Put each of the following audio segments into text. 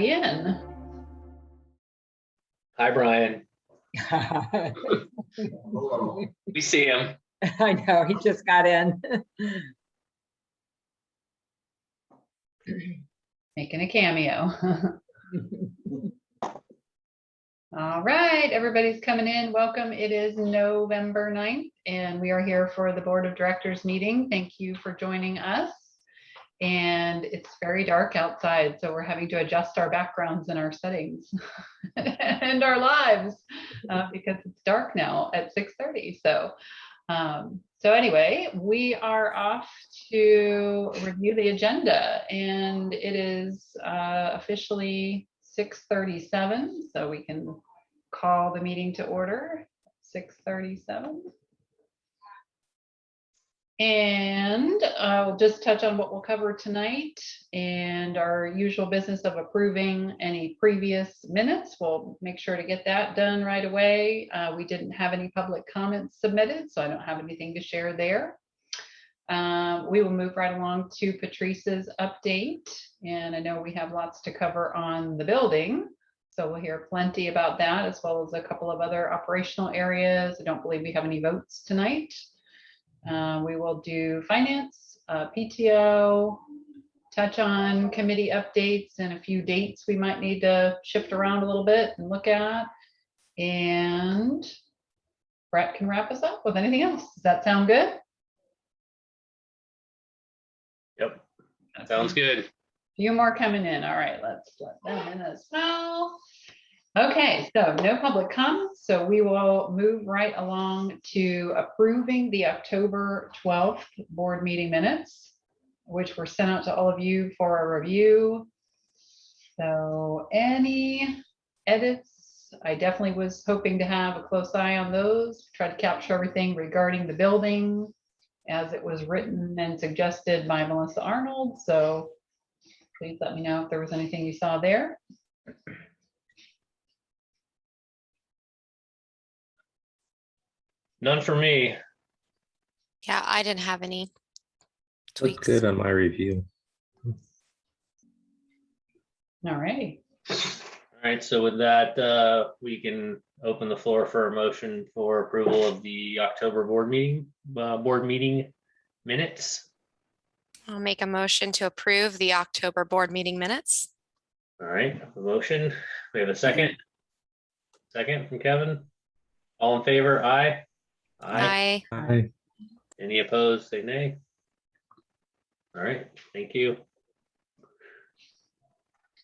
everybody in. Hi, Brian. We see him. I know, he just got in. Making a cameo. All right, everybody's coming in. Welcome. It is November 9th, and we are here for the Board of Directors meeting. Thank you for joining us. And it's very dark outside, so we're having to adjust our backgrounds and our settings and our lives because it's dark now at 6:30. So anyway, we are off to review the agenda, and it is officially 6:37, so we can call the meeting to order. 6:37. And I'll just touch on what we'll cover tonight and our usual business of approving any previous minutes. We'll make sure to get that done right away. We didn't have any public comments submitted, so I don't have anything to share there. We will move right along to Patrice's update. And I know we have lots to cover on the building, so we'll hear plenty about that, as well as a couple of other operational areas. I don't believe we have any votes tonight. We will do finance, PTO, touch on committee updates and a few dates we might need to shift around a little bit and look at. And Brett can wrap us up with anything else. Does that sound good? Yep, that sounds good. A few more coming in. All right, let's let them in as well. Okay, so no public comments, so we will move right along to approving the October 12th board meeting minutes, which were sent out to all of you for a review. So any edits? I definitely was hoping to have a close eye on those, try to capture everything regarding the building as it was written and suggested by Melissa Arnold. So please let me know if there was anything you saw there. None for me. Yeah, I didn't have any Looked tweaks. good on my review. All right. All right, so with that, we can open the floor for a motion for approval of the October board meeting minutes. I'll make a motion to approve the October board meeting minutes. All right, a motion. We have a second. Second from Kevin. All in favor? Aye. Aye. Hi. Any opposed? Say nay. All right, thank you.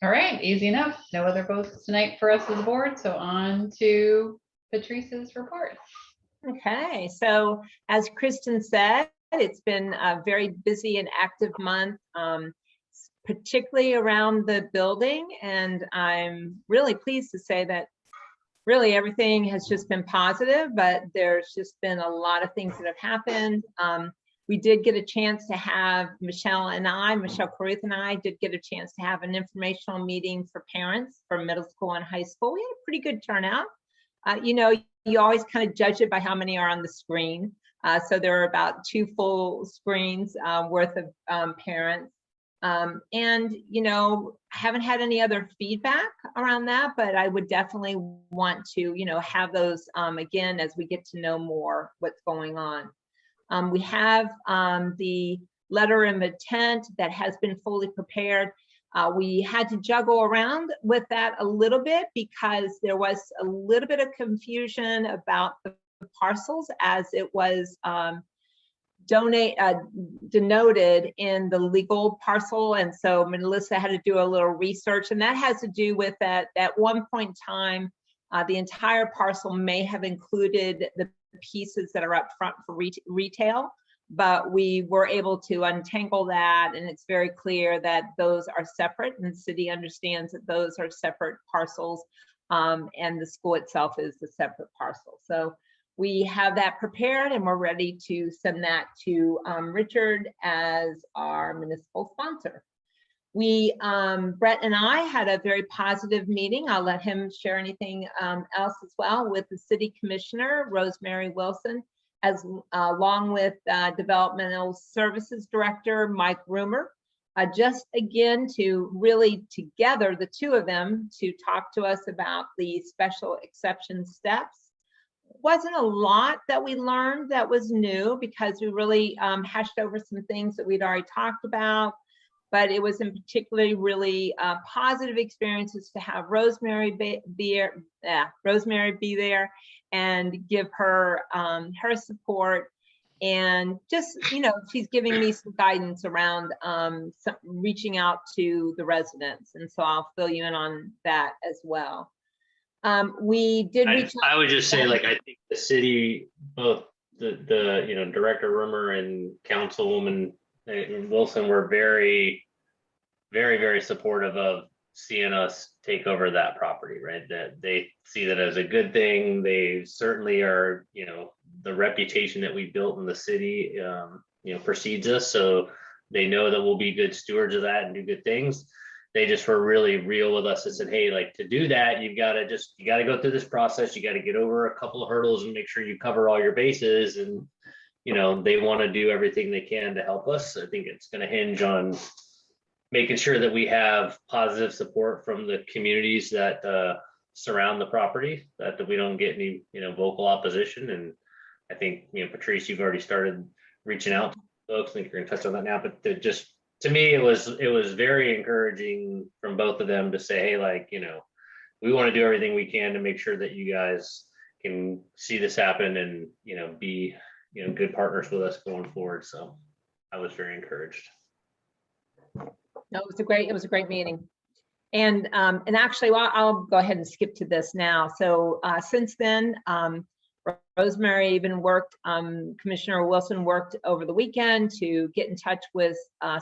All right, easy enough. No other votes tonight for us as a board, so on to Patrice's report. Okay, so as Kristen said, it's been a very busy and active month, particularly around the building, and I'm really pleased to say that really everything has just been positive, but there's just been a lot of things that have happened. We did get a chance to have Michelle Caruth and I did get a chance to have an informational meeting for parents for middle school and high school. We had a pretty good turnout. You know, you always kind of judge it by how many are on the screen. So there are about 2 full screens worth of parents. And, you know, I haven't had any other feedback around that, but I would definitely want to, you know, have those again as we get to know more what's going on. We have the letter of intent that has been fully prepared. We had to juggle around with that a little bit because there was a little bit of confusion about the parcels as it was denoted in the legal parcel, and so Melissa had to do a little research, and that has to do with that at one point in time the entire parcel may have included the pieces that are up front for retail, but we were able to untangle that, and it's very clear that those are separate, and the city understands that those are separate parcels, and the school itself is a separate parcel. So we have that prepared, and we're ready to send that to Richard as our municipal sponsor. Brett and I had a very positive meeting. I'll let him share anything else as well with the city commissioner, Rosemary Wilson, along with developmental services director, Mike Roomer. just again to really together, the two of them, to talk to us about the special exception steps. Wasn't a lot that we learned that was new because we really hashed over some things that we'd already talked about, but it was in particularly really positive experiences to have Rosemary be there and give her her support. And just, she's giving me some guidance around reaching out to the residents. And so I'll fill you in on that as well. We did reach out. I would just say, like, I think the city, both the Director Rummer and Councilwoman Wilson were very, very, very supportive of seeing us take over that property, right? That they see that as a good thing. They certainly are, the reputation that we built in the city, precedes us. So they know that we'll be good stewards of that and do good things. They just were really real with us and said, hey, like, to do that, you got to go through this process. You got to get over a couple of hurdles and make sure you cover all your bases. And, they want to do everything they can to help us. I think it's going to hinge on making sure that we have positive support from the communities that surround the property, that we don't get any, vocal opposition. And I think, Patrice, you've already started reaching out to folks. I think you're going to touch on that now, but to me, it was very encouraging from both of them to say, hey, like, we want to do everything we can to make sure that you guys can see this happen and, be, good partners with us going forward. So I was very encouraged. No, it was a great meeting. And actually, well, I'll go ahead and skip to this now. So since then, Rosemary even worked, Commissioner Wilson worked over the weekend to get in touch with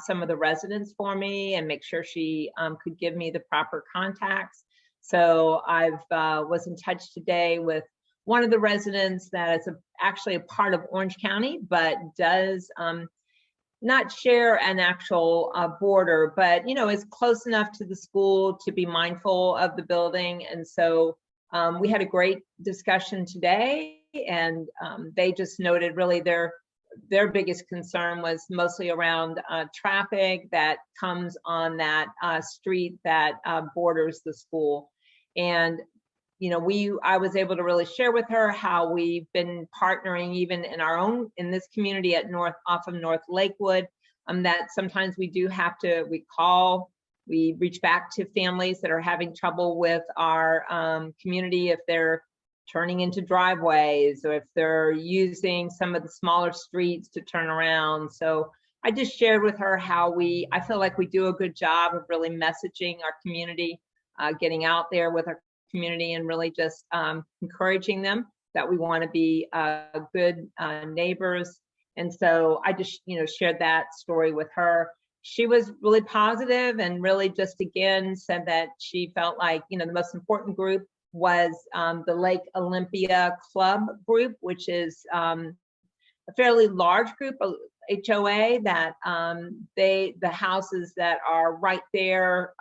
some of the residents for me and make sure she could give me the proper contacts. So I've was in touch today with one of the residents that is actually a part of Orange County, but does not share an actual border, but is close enough to the school to be mindful of the building. And so we had a great discussion today, and they just noted really their biggest concern was mostly around traffic that comes on that street that borders the school. And I was able to really share with her how we've been partnering even in this community off of North Lakewood, that sometimes we do have to, we reach back to families that are having trouble with our community if they're turning into driveways or if they're using some of the smaller streets to turn around. So I just shared with her how I feel like we do a good job of really messaging our community, getting out there with our community and really just encouraging them that we want to be good neighbors. And so I just, shared that story with her. She was really positive and really just again said that she felt like, the most important group was the Lake Olympia Club group, which is a fairly large group of HOA that the houses that are right there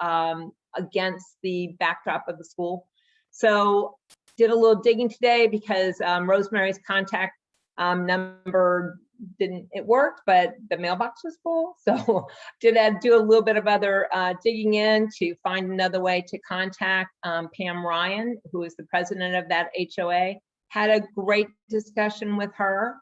against the backdrop of the school. So did a little digging today because Rosemary's contact number it worked, but the mailbox was full. So did do a little bit of other digging in to find another way to contact Pam Ryan, who is the president of that HOA. Had a great discussion with her.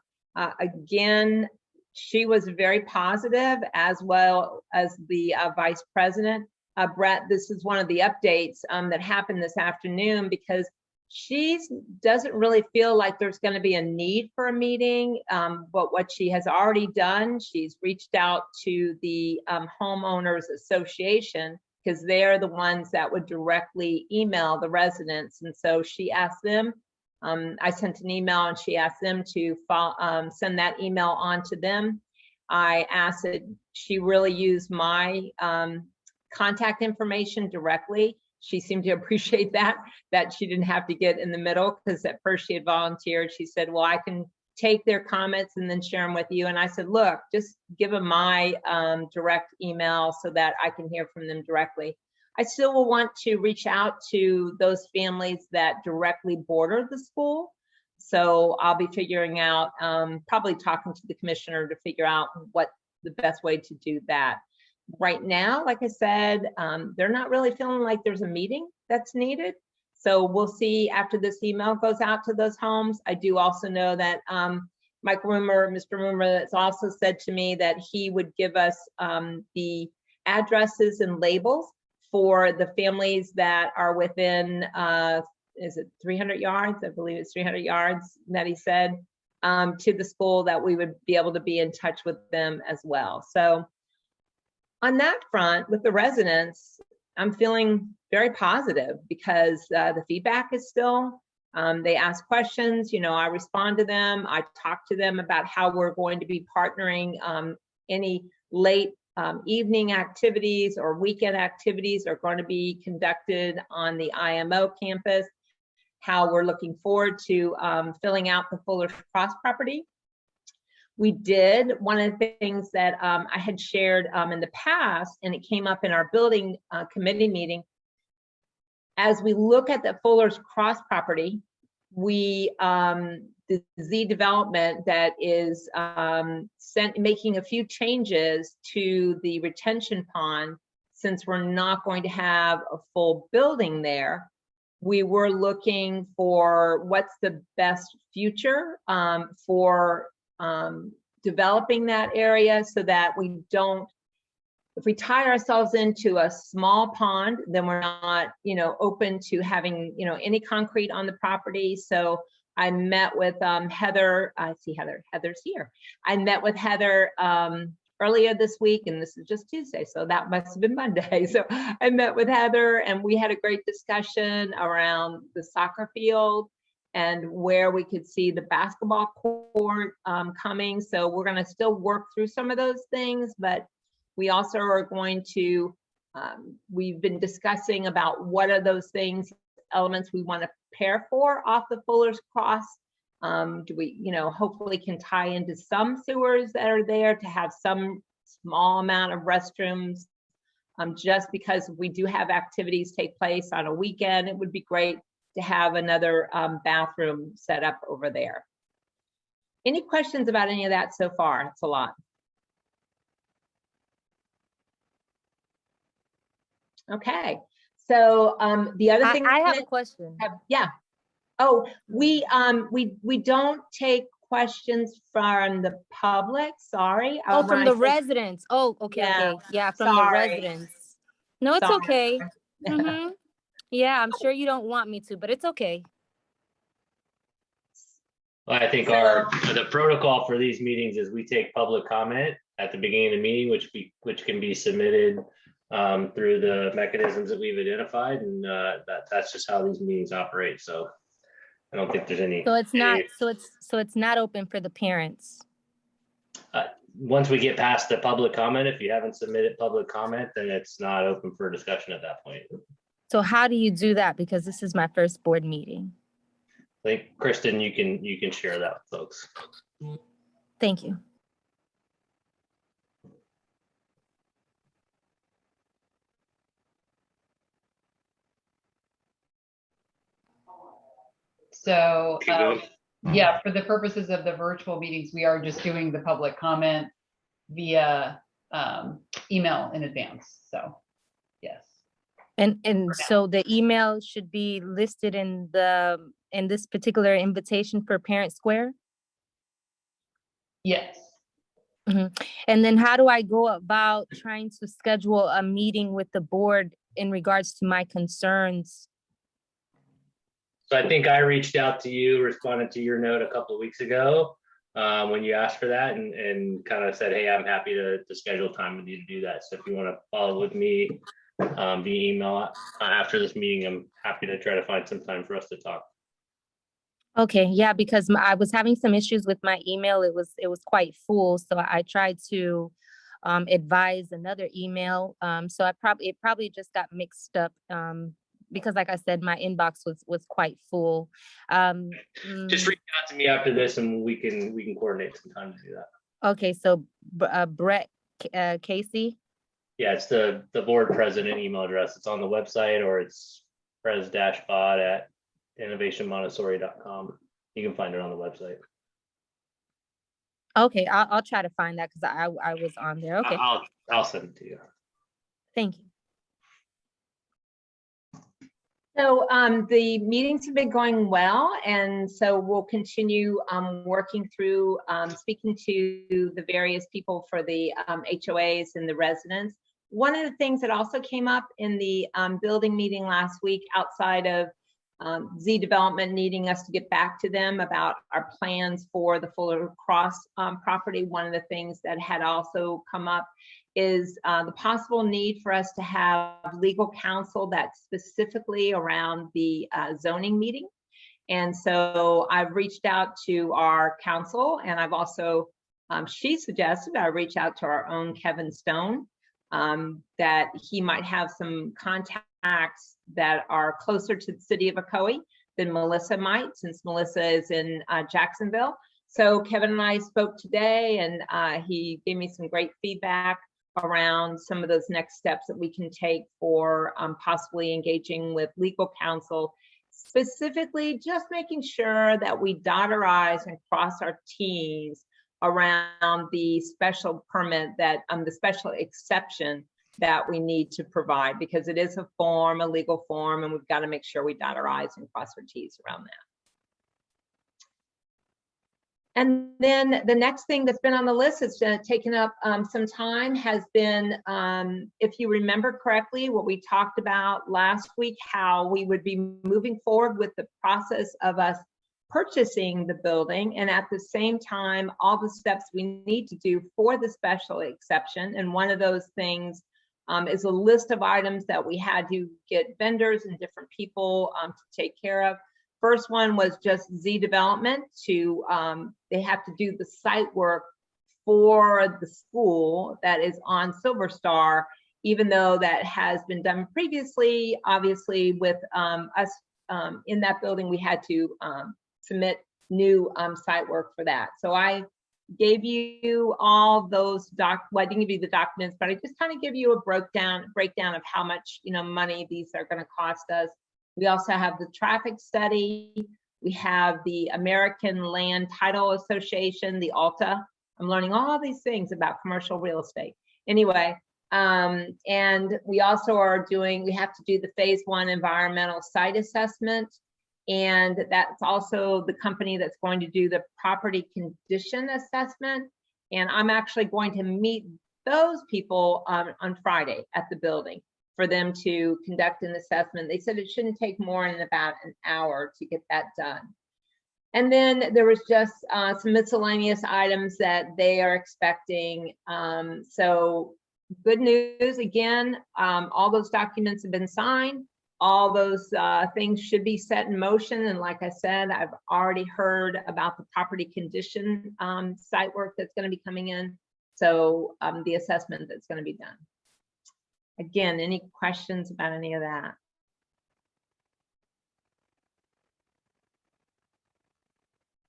Again, she was very positive, as well as the vice president. Brett, this is one of the updates that happened this afternoon because she doesn't really feel like there's going to be a need for a meeting, but what she has already done, she's reached out to the homeowners association because they're the ones that would directly email the residents. And so she asked them, I sent an email and she asked them to send that email on to them. I asked that she really use my contact information directly. She seemed to appreciate that she didn't have to get in the middle because at first she had volunteered. She said, well, I can take their comments and then share them with you. And I said, look, just give them my direct email so that I can hear from them directly. I still will want to reach out to those families that directly border the school. So I'll be figuring out, probably talking to the commissioner to figure out what the best way to do that. right now, like I said, they're not really feeling like there's a meeting that's needed. So we'll see after this email goes out to those homes. I do also know that Mr. Rumor has also said to me that he would give us the addresses and labels for the families that are within, is it 300 yards? I believe it's 300 yards that he said, to the school, that we would be able to be in touch with them as well. So on that front, with the residents, I'm feeling very positive because the feedback is still, they ask questions, I respond to them. I talk to them about how we're going to be partnering. Any late evening activities or weekend activities are going to be conducted on the IMO campus, how we're looking forward to filling out the Fuller's Cross property. We did, one of the things that I had shared in the past, and it came up in our building committee meeting, as we look at the Fuller's Cross property, we, the Z development that is making a few changes to the retention pond, since we're not going to have a full building there, we were looking for what's the best future for developing that area, so that we don't, if we tie ourselves into a small pond, then we're not, open to having, any concrete on the property. So I met with Heather. I see Heather's here. I met with Heather earlier this week, and this is just Tuesday, so that must have been Monday. So I met with Heather, and we had a great discussion around the soccer field and where we could see the basketball court coming. So we're going to still work through some of those things, but we also are going to, we've been discussing about what are those things, elements we want to prepare for off the Fuller's Cross. Do we, hopefully can tie into some sewers that are there to have some small amount of restrooms. Just because we do have activities take place on a weekend, it would be great to have another bathroom set up over there. Any questions about any of that so far? It's a lot. Okay, so the other thing I have a question. Yeah. Oh, we don't take questions from the public. Sorry. Oh, from the residents. Oh, okay, Yeah, okay. Yeah, from the residents. No, it's okay. Yeah, I'm sure you don't want me to, but it's okay. Well, I think the protocol for these meetings is we take public comment at the beginning of the meeting, which can be submitted through the mechanisms that we've identified, and that's just how these meetings operate. So I don't think there's any. So it's not. So it's not open for the parents. Once we get past the public comment, if you haven't submitted public comment, then it's not open for discussion at that point. So how do you do that? Because this is my first board meeting. I think Kristen, you can share that with folks. Thank you. So yeah, for the purposes of the virtual meetings, we are just doing the public comment via email in advance. So yes. And so the email should be listed in this particular invitation for Parent Square? Yes. Mm-hmm. And then how do I go about trying to schedule a meeting with the board in regards to my concerns? So I think I reached out to you, responded to your note a couple of weeks ago when you asked for that, and kind of said, hey, I'm happy to schedule time with you to do that. So if you want to follow with me via email after this meeting, I'm happy to try to find some time for us to talk. Okay, yeah, because I was having some issues with my email. It was quite full, so I tried to advise another email. So it probably just got mixed up because, like I said, my inbox was quite full. Just reach out to me after this, and we can coordinate some time to do that. Okay, so Brett Casey. Yeah, it's the board president email address. It's on the website, or it's pres-bod at innovationmontessori.com. You can find it on the website. Okay, I'll try to find that because I was on there. Okay. I'll send it to you. Thank you. So the meetings have been going well, and so we'll continue working through speaking to the various people for the HOAs and the residents. One of the things that also came up in the building meeting last week, outside of Z Development needing us to get back to them about our plans for the Fuller Cross property, one of the things that had also come up is the possible need for us to have legal counsel that's specifically around the zoning meeting. And so I've reached out to our counsel, and I've also, she suggested I reach out to our own Kevin Stone, that he might have some contacts that are closer to the city of Ocoee than Melissa might, since Melissa is in Jacksonville. So Kevin and I spoke today, and he gave me some great feedback around some of those next steps that we can take for possibly engaging with legal counsel, specifically just making sure that we dot our I's and cross our T's around the special permit that, the special exception that we need to provide, because it is a form, a legal form, and we've got to make sure we dot our I's and cross our T's around that. And then the next thing that's been on the list that's taken up some time has been, if you remember correctly, what we talked about last week, how we would be moving forward with the process of us purchasing the building, and at the same time, all the steps we need to do for the special exception. And one of those things is a list of items that we had to get vendors and different people to take care of. First one was just Z Development to, they have to do the site work for the school that is on Silver Star, even though that has been done previously. Obviously with us in that building, we had to submit new site work for that. So I gave you all those well, I didn't give you the documents, but I just kind of give you a breakdown of how much money these are going to cost us. We also have the traffic study. We have the American Land Title Association, the ALTA. I'm learning all these things about commercial real estate. Anyway, and we also are doing, we have to do the phase 1 environmental site assessment. And that's also the company that's going to do the property condition assessment. And I'm actually going to meet those people on Friday at the building for them to conduct an assessment. They said it shouldn't take more than about an hour to get that done. And then there was just some miscellaneous items that they are expecting. So good news, again, all those documents have been signed. All those things should be set in motion. And like I said, I've already heard about the property condition site work that's going to be coming in. So the assessment that's going to be done. Again, any questions about any of that?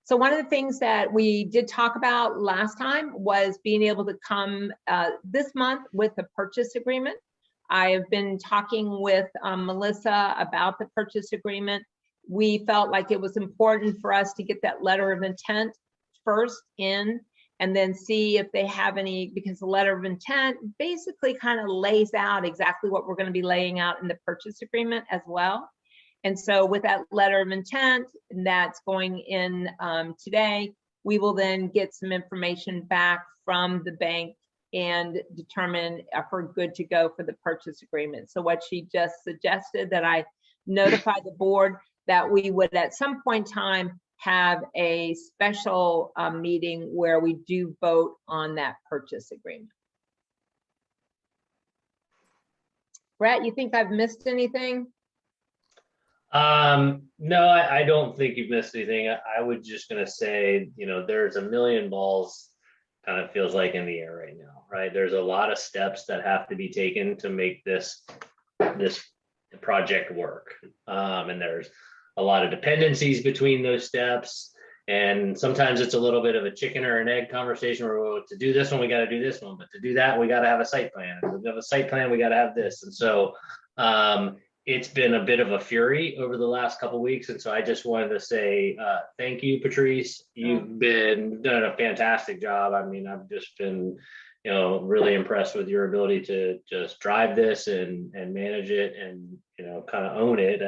So one of the things that we did talk about last time was being able to come this month with a purchase agreement. I have been talking with Melissa about the purchase agreement. We felt like it was important for us to get that letter of intent first in, and then see if they have any, because the letter of intent basically kind of lays out exactly what we're going to be laying out in the purchase agreement as well. And so with that letter of intent that's going in today, we will then get some information back from the bank and determine if we're good to go for the purchase agreement. So what she just suggested, that I notify the board that we would at some point in time have a special meeting where we do vote on that purchase agreement. Brett, you think I've missed anything? No, I don't think you've missed anything. I was just gonna say, there's a million balls, kind of feels like, in the air right now, right? There's a lot of steps that have to be taken to make this project work. And there's a lot of dependencies between those steps. And sometimes it's a little bit of a chicken or an egg conversation where, well, to do this one, we got to do this one, but to do that, we got to have a site plan. If we have a site plan, we got to have this. And so it's been a bit of a fury over the last couple of weeks. And so I just wanted to say thank you, Patrice. You've done a fantastic job. I mean, I've just been really impressed with your ability to just drive this and manage it and, kind of own it.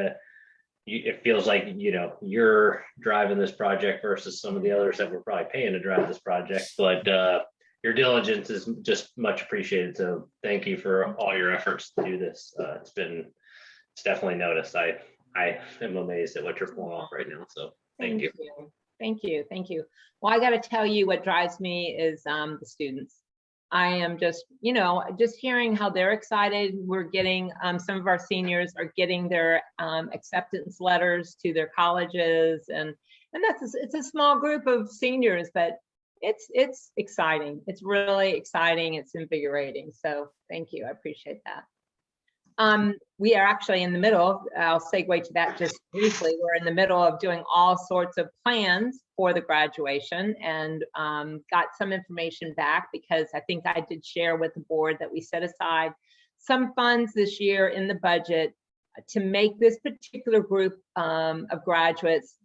It feels like, you're driving this project versus some of the others that we're probably paying to drive this project, but your diligence is just much appreciated. So thank you for all your efforts to do this. It's definitely noticed. I am amazed at what you're pulling off right now. So thank you. Thank you. Thank you. Well, I got to tell you, what drives me is the students. I am just, just hearing how they're excited. We're getting, some of our seniors are getting their acceptance letters to their colleges, and it's a small group of seniors, but it's exciting. It's really exciting. It's invigorating. So thank you. I appreciate that. We are actually in the middle, I'll segue to that just briefly. We're in the middle of doing all sorts of plans for the graduation, and got some information back, because I think I did share with the board that we set aside some funds this year in the budget to make this particular group of graduates,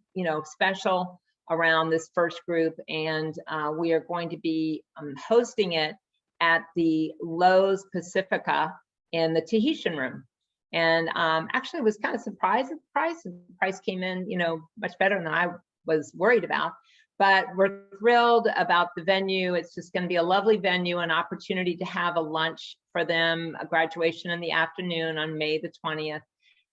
special around this first group. And we are going to be hosting it at the Lowe's Pacifica in the Tahitian room. And actually was kind of surprised at the price. The price came in, much better than I was worried about. But we're thrilled about the venue. It's just going to be a lovely venue, an opportunity to have a lunch for them, a graduation in the afternoon on May the 20th.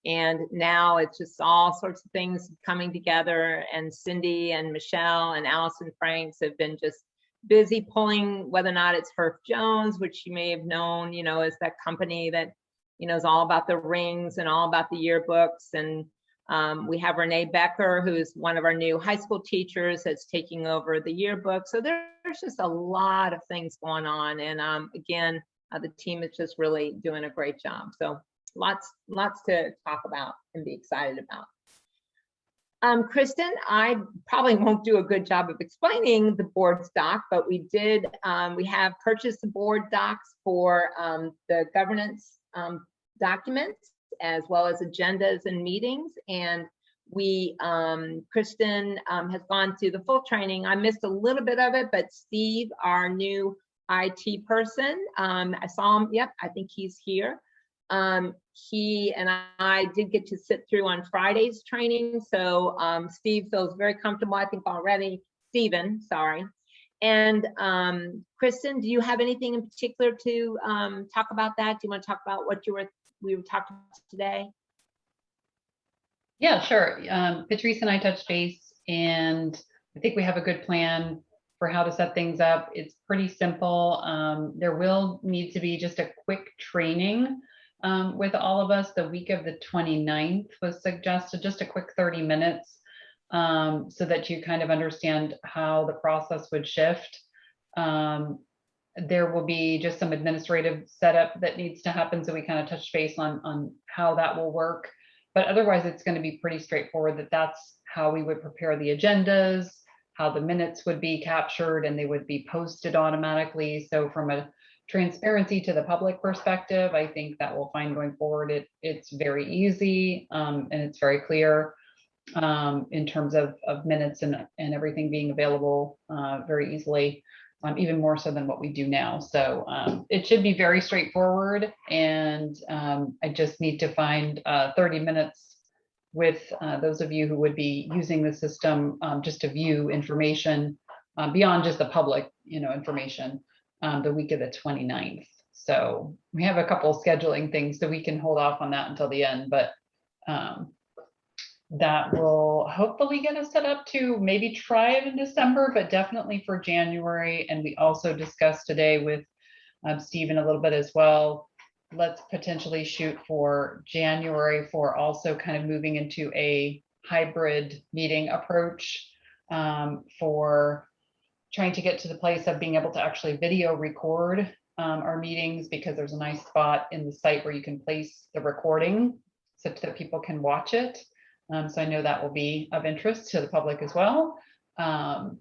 And now it's just all sorts of things coming together. And Cindy and Michelle and Allison Franks have been just busy pulling, whether or not it's Herf Jones, which you may have known, is that company that, is all about the rings and all about the yearbooks. And we have Renee Becker, who's one of our new high school teachers that's taking over the yearbook. So there's just a lot of things going on. And again, the team is just really doing a great job. So lots to talk about and be excited about. Kristen, I probably won't do a good job of explaining the board's doc, but we have purchased the board docs for the governance documents, as well as agendas and meetings. And Kristen has gone through the full training. I missed a little bit of it, but Steve, our new IT person, I saw him. Yep, I think he's here. He and I did get to sit through on Friday's training. So Steve feels very comfortable, I think, already. Steven, sorry. And Kristen, do you have anything in particular to talk about that? Do you want to talk about what we were talking about today? Yeah, sure. Patrice and I touched base, and I think we have a good plan for how to set things up. It's pretty simple. There will need to be just a quick training with all of us. The week of the 29th was suggested, just a quick 30 minutes, so that you kind of understand how the process would shift. There will be just some administrative setup that needs to happen, so we kind of touch base on how that will work. But otherwise, it's going to be pretty straightforward. That's how we would prepare the agendas, how the minutes would be captured, and they would be posted automatically. So from a transparency to the public perspective, I think that we'll find going forward, it's very easy, and it's very clear in terms of minutes and everything being available very easily, even more so than what we do now. So it should be very straightforward, and I just need to find 30 minutes with those of you who would be using the system just to view information beyond just the public, information the week of the 29th. So we have a couple of scheduling things, so we can hold off on that until the end, but that will hopefully get us set up to maybe try it in December, but definitely for January. And we also discussed today with Stephen a little bit as well, let's potentially shoot for January for also kind of moving into a hybrid meeting approach, for trying to get to the place of being able to actually video record our meetings, because there's a nice spot in the site where you can place the recording such that people can watch it. So I know that will be of interest to the public as well.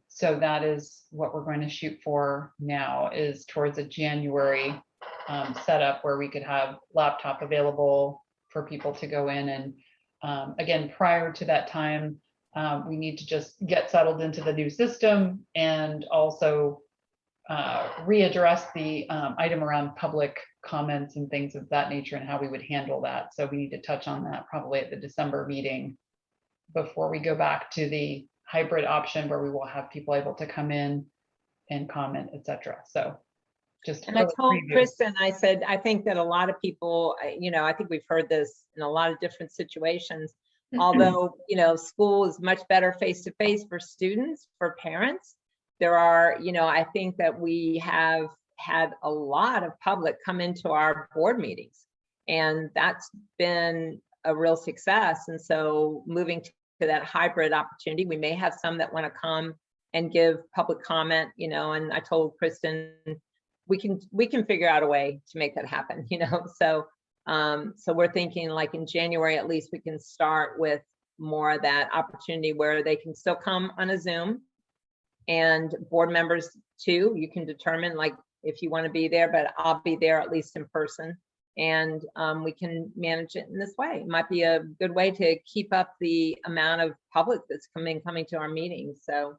So that is what we're going to shoot for now, is towards a January setup where we could have laptop available for people to go in. And again, prior to that time, we need to just get settled into the new system, and also readdress the item around public comments and things of that nature and how we would handle that. So we need to touch on that probably at the December meeting before we go back to the hybrid option where we will have people able to come in and comment, etc. So just And I told preview. Kristen, I said, I think that a lot of people, I think we've heard this in a lot of different situations. Although, school is much better face-to-face for students, for parents, there are, I think that we have had a lot of public come into our board meetings, and that's been a real success. And so moving to that hybrid opportunity, we may have some that want to come and give public comment, and I told Kristen, we can figure out a way to make that happen, so we're thinking like in January, at least we can start with more of that opportunity where they can still come on a Zoom, and board members too, you can determine like if you want to be there, but I'll be there at least in person, and we can manage it in this way. It might be a good way to keep up the amount of public that's coming to our meetings. So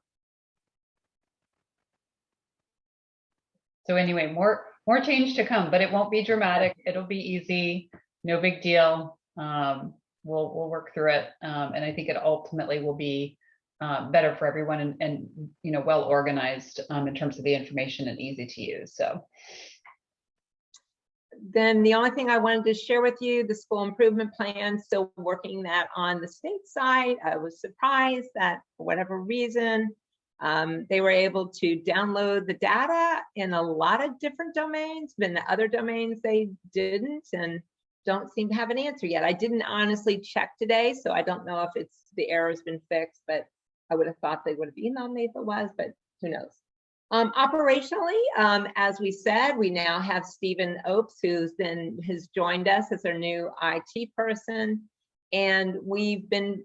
anyway, more change to come, but it won't be dramatic. It'll be easy, no big deal. We'll work through it, and I think it ultimately will be better for everyone and well organized in terms of the information and easy to use. So then the only thing I wanted to share with you, the school improvement plan, still working that on the state side. I was surprised that for whatever reason, they were able to download the data in a lot of different domains, but in the other domains they didn't, and don't seem to have an answer yet. I didn't honestly check today, so I don't know if the error's been fixed, but I would have thought they would have emailed me if it was, but who knows. Operationally, as we said, we now have Stephen Opes, has joined us as our new IT person, and we've been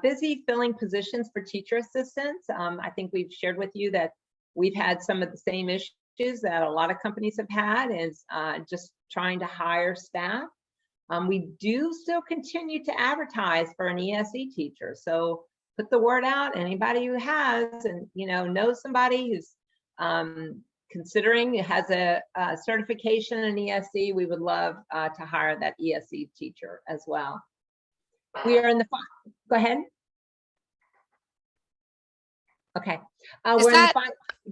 busy filling positions for teacher assistants. I think we've shared with you that we've had some of the same issues that a lot of companies have had, is just trying to hire staff. We do still continue to advertise for an ESE teacher, so put the word out. Anybody who has and knows somebody who's considering, has a certification in ESE, we would love to hire that ESE teacher as well. We are in the go ahead. Okay.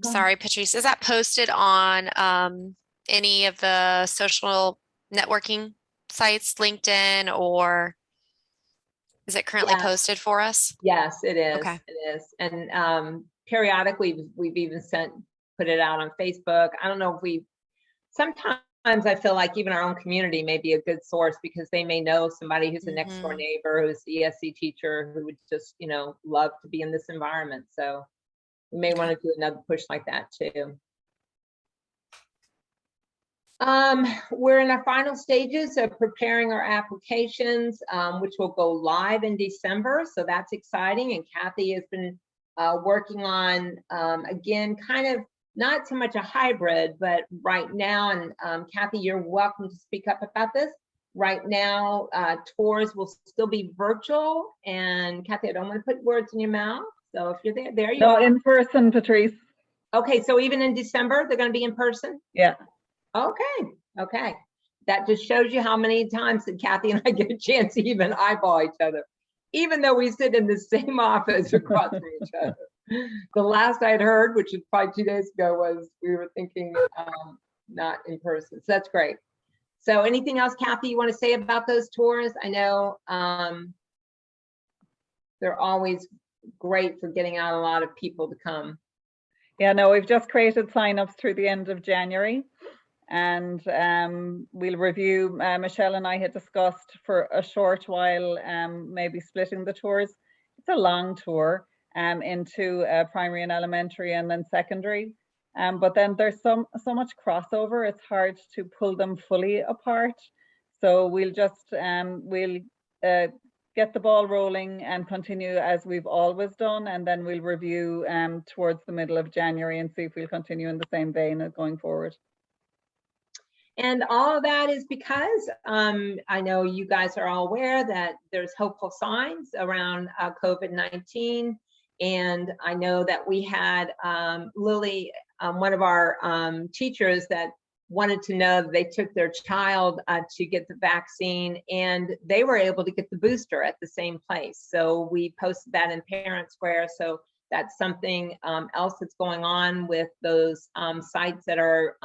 Sorry, Patrice, is that posted on any of the social networking sites, LinkedIn, or is it currently posted for us? Yes, it is. Okay. It is. And periodically we've even put it out on Facebook. I don't know if sometimes I feel like even our own community may be a good source, because they may know somebody who's a next door neighbor who's the ESE teacher who would just, love to be in this environment. So we may want to do another push like that too. We're in our final stages of preparing our applications, which will go live in December. So that's exciting. And Kathy has been working on, again, kind of not so much a hybrid, but right now, and Kathy, you're welcome to speak up about this. Right now, tours will still be virtual. And Kathy, I don't want to put words in your mouth. So if you're there you are. In person, Patrice. Okay, so even in December, they're going to be in person? Yeah. Okay. That just shows you how many times that Kathy and I get a chance to even eyeball each other, even though we sit in the same office across from each other. The last I'd heard, which was probably 2 days ago, was we were thinking not in person. So that's great. So anything else, Kathy, you want to say about those tours? I know they're always great for getting out a lot of people to come. Yeah, no, we've just created signups through the end of January, and we'll review. Michelle and I had discussed for a short while maybe splitting the tours. It's a long tour into primary and elementary and then secondary, but then there's so much crossover, it's hard to pull them fully apart. So we'll just get the ball rolling and continue as we've always done, and then we'll review towards the middle of January and see if we'll continue in the same vein as going forward. And all of that is because I know you guys are all aware that there's hopeful signs around COVID-19. And I know that we had Lily one of our teachers that wanted to know that they took their child to get the vaccine, and they were able to get the booster at the same place. So we posted that in Parent Square. So that's something else that's going on with those sites that are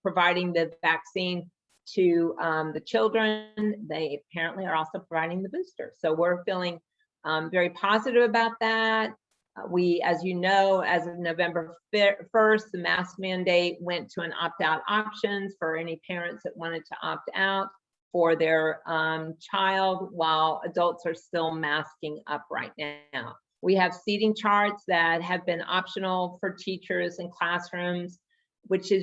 providing the vaccine to the children. They apparently are also providing the booster. So we're feeling very positive about that. We, as you know, as of November 1st, the mask mandate went to an opt-out options for any parents that wanted to opt out for their child, while adults are still masking up right now. We have seating charts that have been optional for teachers in classrooms, which is,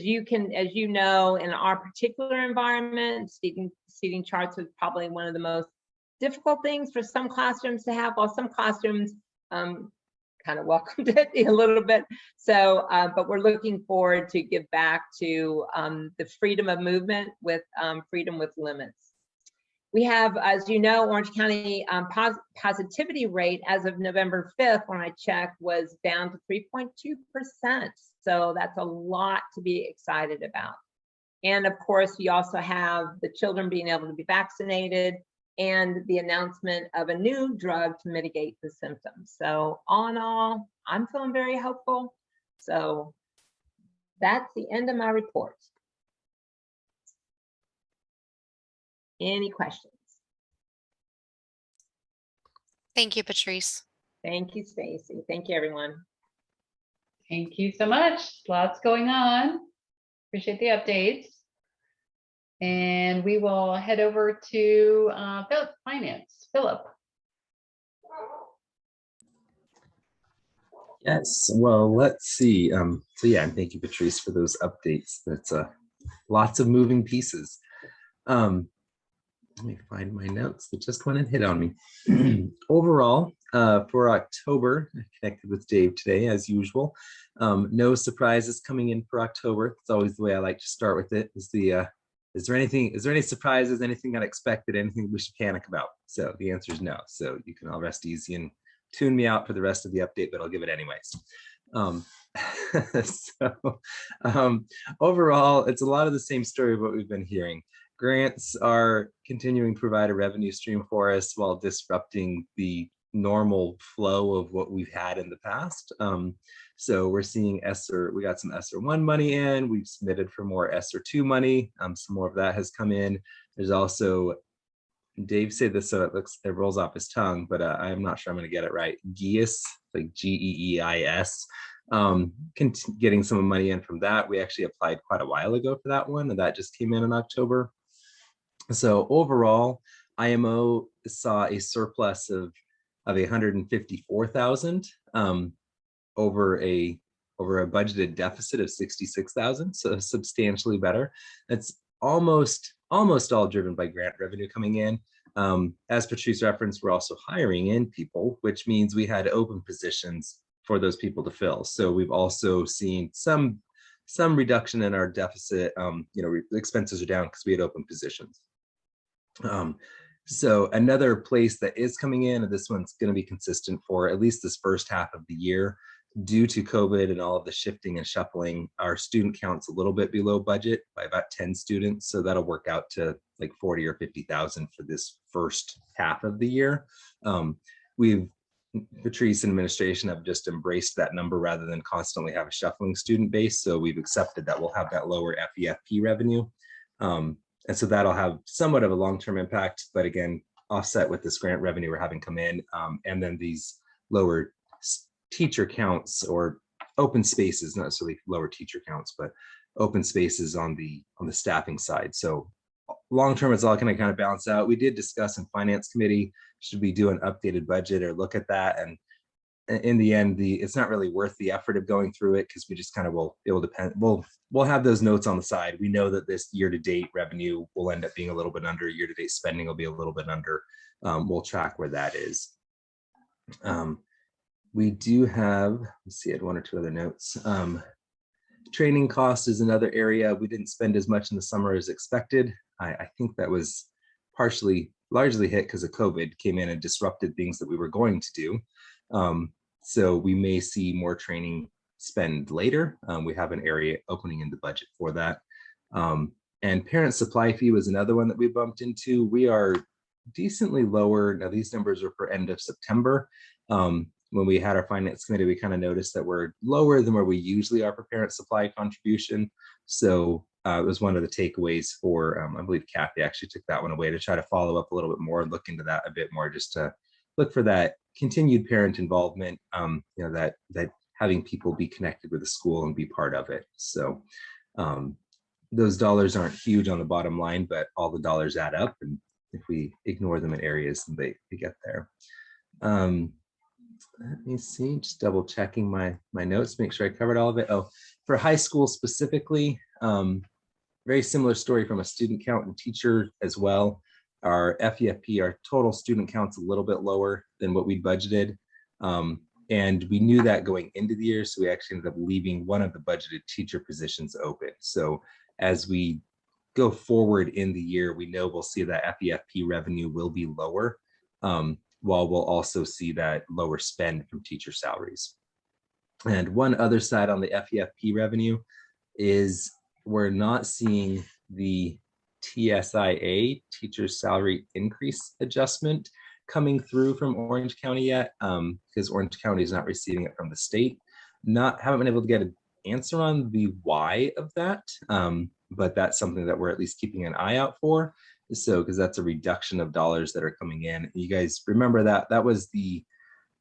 as you know, in our particular environment, seating charts is probably one of the most difficult things for some classrooms to have, while some classrooms kind of welcomed it a little bit. So, but we're looking forward to give back to the freedom of movement with freedom with limits. We have, as you know, Orange County positivity rate as of November 5th, when I checked, was down to 3.2%. So that's a lot to be excited about. And of course, you also have the children being able to be vaccinated and the announcement of a new drug to mitigate the symptoms. So all in all, I'm feeling very hopeful. So that's the end of my report. Any questions? Thank you, Patrice. Thank you, Stacy. Thank you, everyone. Thank you so much. Lots going on. Appreciate the updates. And we will head over to Finance. Philip. Yes, well, let's see. So yeah, and thank you, Patrice, for those updates. That's lots of moving pieces. Let me find my notes that just went and hit on me. Overall, for October, I connected with Dave today as usual. No surprises coming in for October. It's always the way I like to start with it. Is there any surprises, anything unexpected, anything we should panic about? So the answer is no. So you can all rest easy and tune me out for the rest of the update, but I'll give it anyways. Overall, it's a lot of the same story of what we've been hearing. Grants are continuing to provide a revenue stream for us while disrupting the normal flow of what we've had in the past. So we're seeing we got some ESSER 1 money in, we've submitted for more ESSER 2 money, some more of that has come in. There's also, Dave said this so it rolls off his tongue, but I'm not sure I'm gonna get it right. GEIS, like GEEIS, getting some money in from that. We actually applied quite a while ago for that one, and that just came in October. So overall, IMO saw a surplus of 154,000 over a budgeted deficit of 66,000, so substantially better. That's almost all driven by grant revenue coming in. As Patrice referenced, we're also hiring in people, which means we had open positions for those people to fill. So we've also seen some reduction in our deficit. Expenses are down because we had open positions. So another place that is coming in, and this one's going to be consistent for at least this first half of the year, due to COVID and all of the shifting and shuffling, our student count's a little bit below budget by about 10 students. So that'll work out to like 40 or 50,000 for this first half of the year. Patrice and administration have just embraced that number rather than constantly have a shuffling student base. So we've accepted that we'll have that lower FEFP revenue. And so that'll have somewhat of a long-term impact, but again, offset with this grant revenue we're having come in, and then these lower teacher counts or open spaces, not necessarily lower teacher counts, but open spaces on the staffing side. So long-term, it's all going to kind of balance out. We did discuss in finance committee, should we do an updated budget or look at that? And in the end, it's not really worth the effort of going through it, because we just kind of we'll have those notes on the side. We know that this year-to-date revenue will end up being a little bit under, year-to-date spending will be a little bit under. We'll track where that is. We do have, let's see, I had one or two other notes. Training cost is another area. We didn't spend as much in the summer as expected. I think that was largely hit because of COVID, came in and disrupted things that we were going to do. So we may see more training spend later. We have an area opening in the budget for that. And parent supply fee was another one that we bumped into. We are decently lower. Now these numbers are for end of September. When we had our finance committee, we kind of noticed that we're lower than where we usually are for parent supply contribution. So it was one of the takeaways for, I believe Kathy actually took that one away to try to follow up a little bit more and look into that a bit more, just to look for that continued parent involvement, that having people be connected with the school and be part of it. So those dollars aren't huge on the bottom line, but all the dollars add up. And if we ignore them in areas, then they get there. Let me see, just double checking my notes, make sure I covered all of it. Oh, for high school specifically, very similar story from a student count and teacher as well. Our FEFP, our total student count's a little bit lower than what we budgeted. And we knew that going into the year, so we actually ended up leaving one of the budgeted teacher positions open. So as we go forward in the year, we know we'll see that FEFP revenue will be lower, while we'll also see that lower spend from teacher salaries. And one other side on the FEFP revenue is we're not seeing the TSIA, teacher salary increase adjustment, coming through from Orange County yet, because Orange County is not receiving it from the state. Haven't been able to get an answer on the why of that, but that's something that we're at least keeping an eye out for. So, because that's a reduction of dollars that are coming in. You guys remember that was the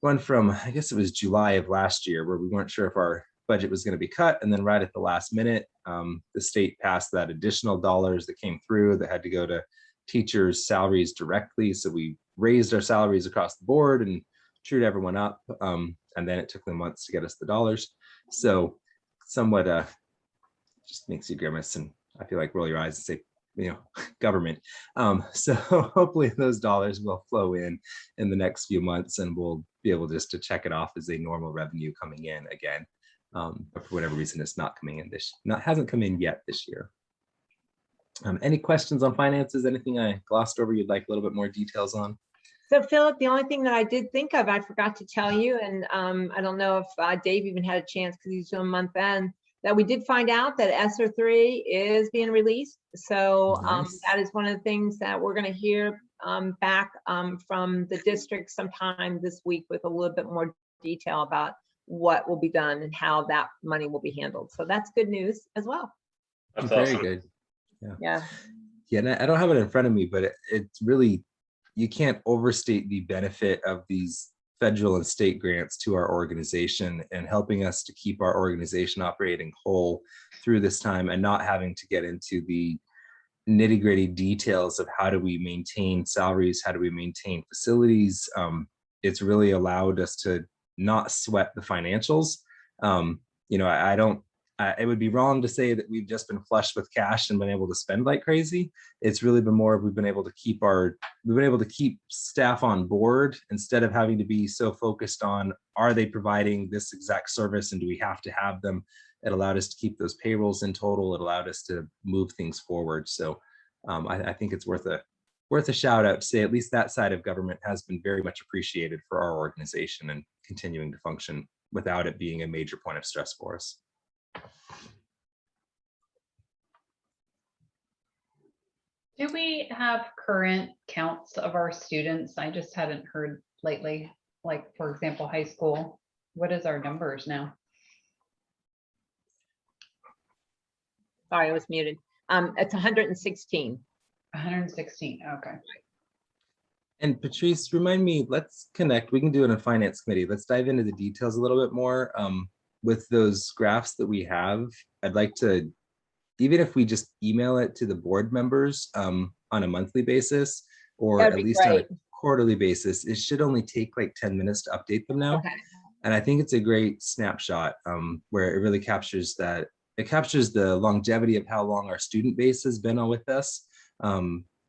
one from, I guess it was July of last year, where we weren't sure if our budget was going to be cut, and then right at the last minute, the state passed that additional dollars that came through that had to go to teachers' salaries directly. So we raised our salaries across the board and trued everyone up, and then it took them months to get us the dollars. So somewhat just makes you grimace, and I feel like roll your eyes and say, government. So hopefully those dollars will flow in the next few months, and we'll be able just to check it off as a normal revenue coming in again. But for whatever reason, it's not coming in hasn't come in yet this year. Any questions on finances? Anything I glossed over you'd like a little bit more details on? So Philip, the only thing that I did think of, I forgot to tell you, and I don't know if Dave even had a chance because he's doing month end, that we did find out that ESSER 3 is being released. So Nice. that is one of the things that we're going to hear back from the district sometime this week with a little bit more detail about what will be done and how that money will be handled. So that's good news as well. That's very awesome. good. Yeah. And I don't have it in front of me, but it's really, you can't overstate the benefit of these federal and state grants to our organization and helping us to keep our organization operating whole through this time, and not having to get into the nitty-gritty details of how do we maintain salaries, how do we maintain facilities. It's really allowed us to not sweat the financials. It would be wrong to say that we've just been flush with cash and been able to spend like crazy. It's really been more, we've been able to keep staff on board instead of having to be so focused on, are they providing this exact service and do we have to have them? It allowed us to keep those payrolls in total. It allowed us to move things forward. So I think it's worth a shout out to say at least that side of government has been very much appreciated for our organization and continuing to function without it being a major point of stress for us. Do we have current counts of our students? I just hadn't heard lately, like for example, high school. What is our numbers now? Sorry, I was muted. It's 116. 116, okay. And Patrice, remind me, let's connect. We can do it in finance committee. Let's dive into the details a little bit more. With those graphs that we have, I'd like to, even if we just email it to the board members on a monthly basis, or at least on a quarterly basis, it should only take like 10 minutes to update them now. Okay. And I think it's a great snapshot where it really captures that. It captures the longevity of how long our student base has been on with us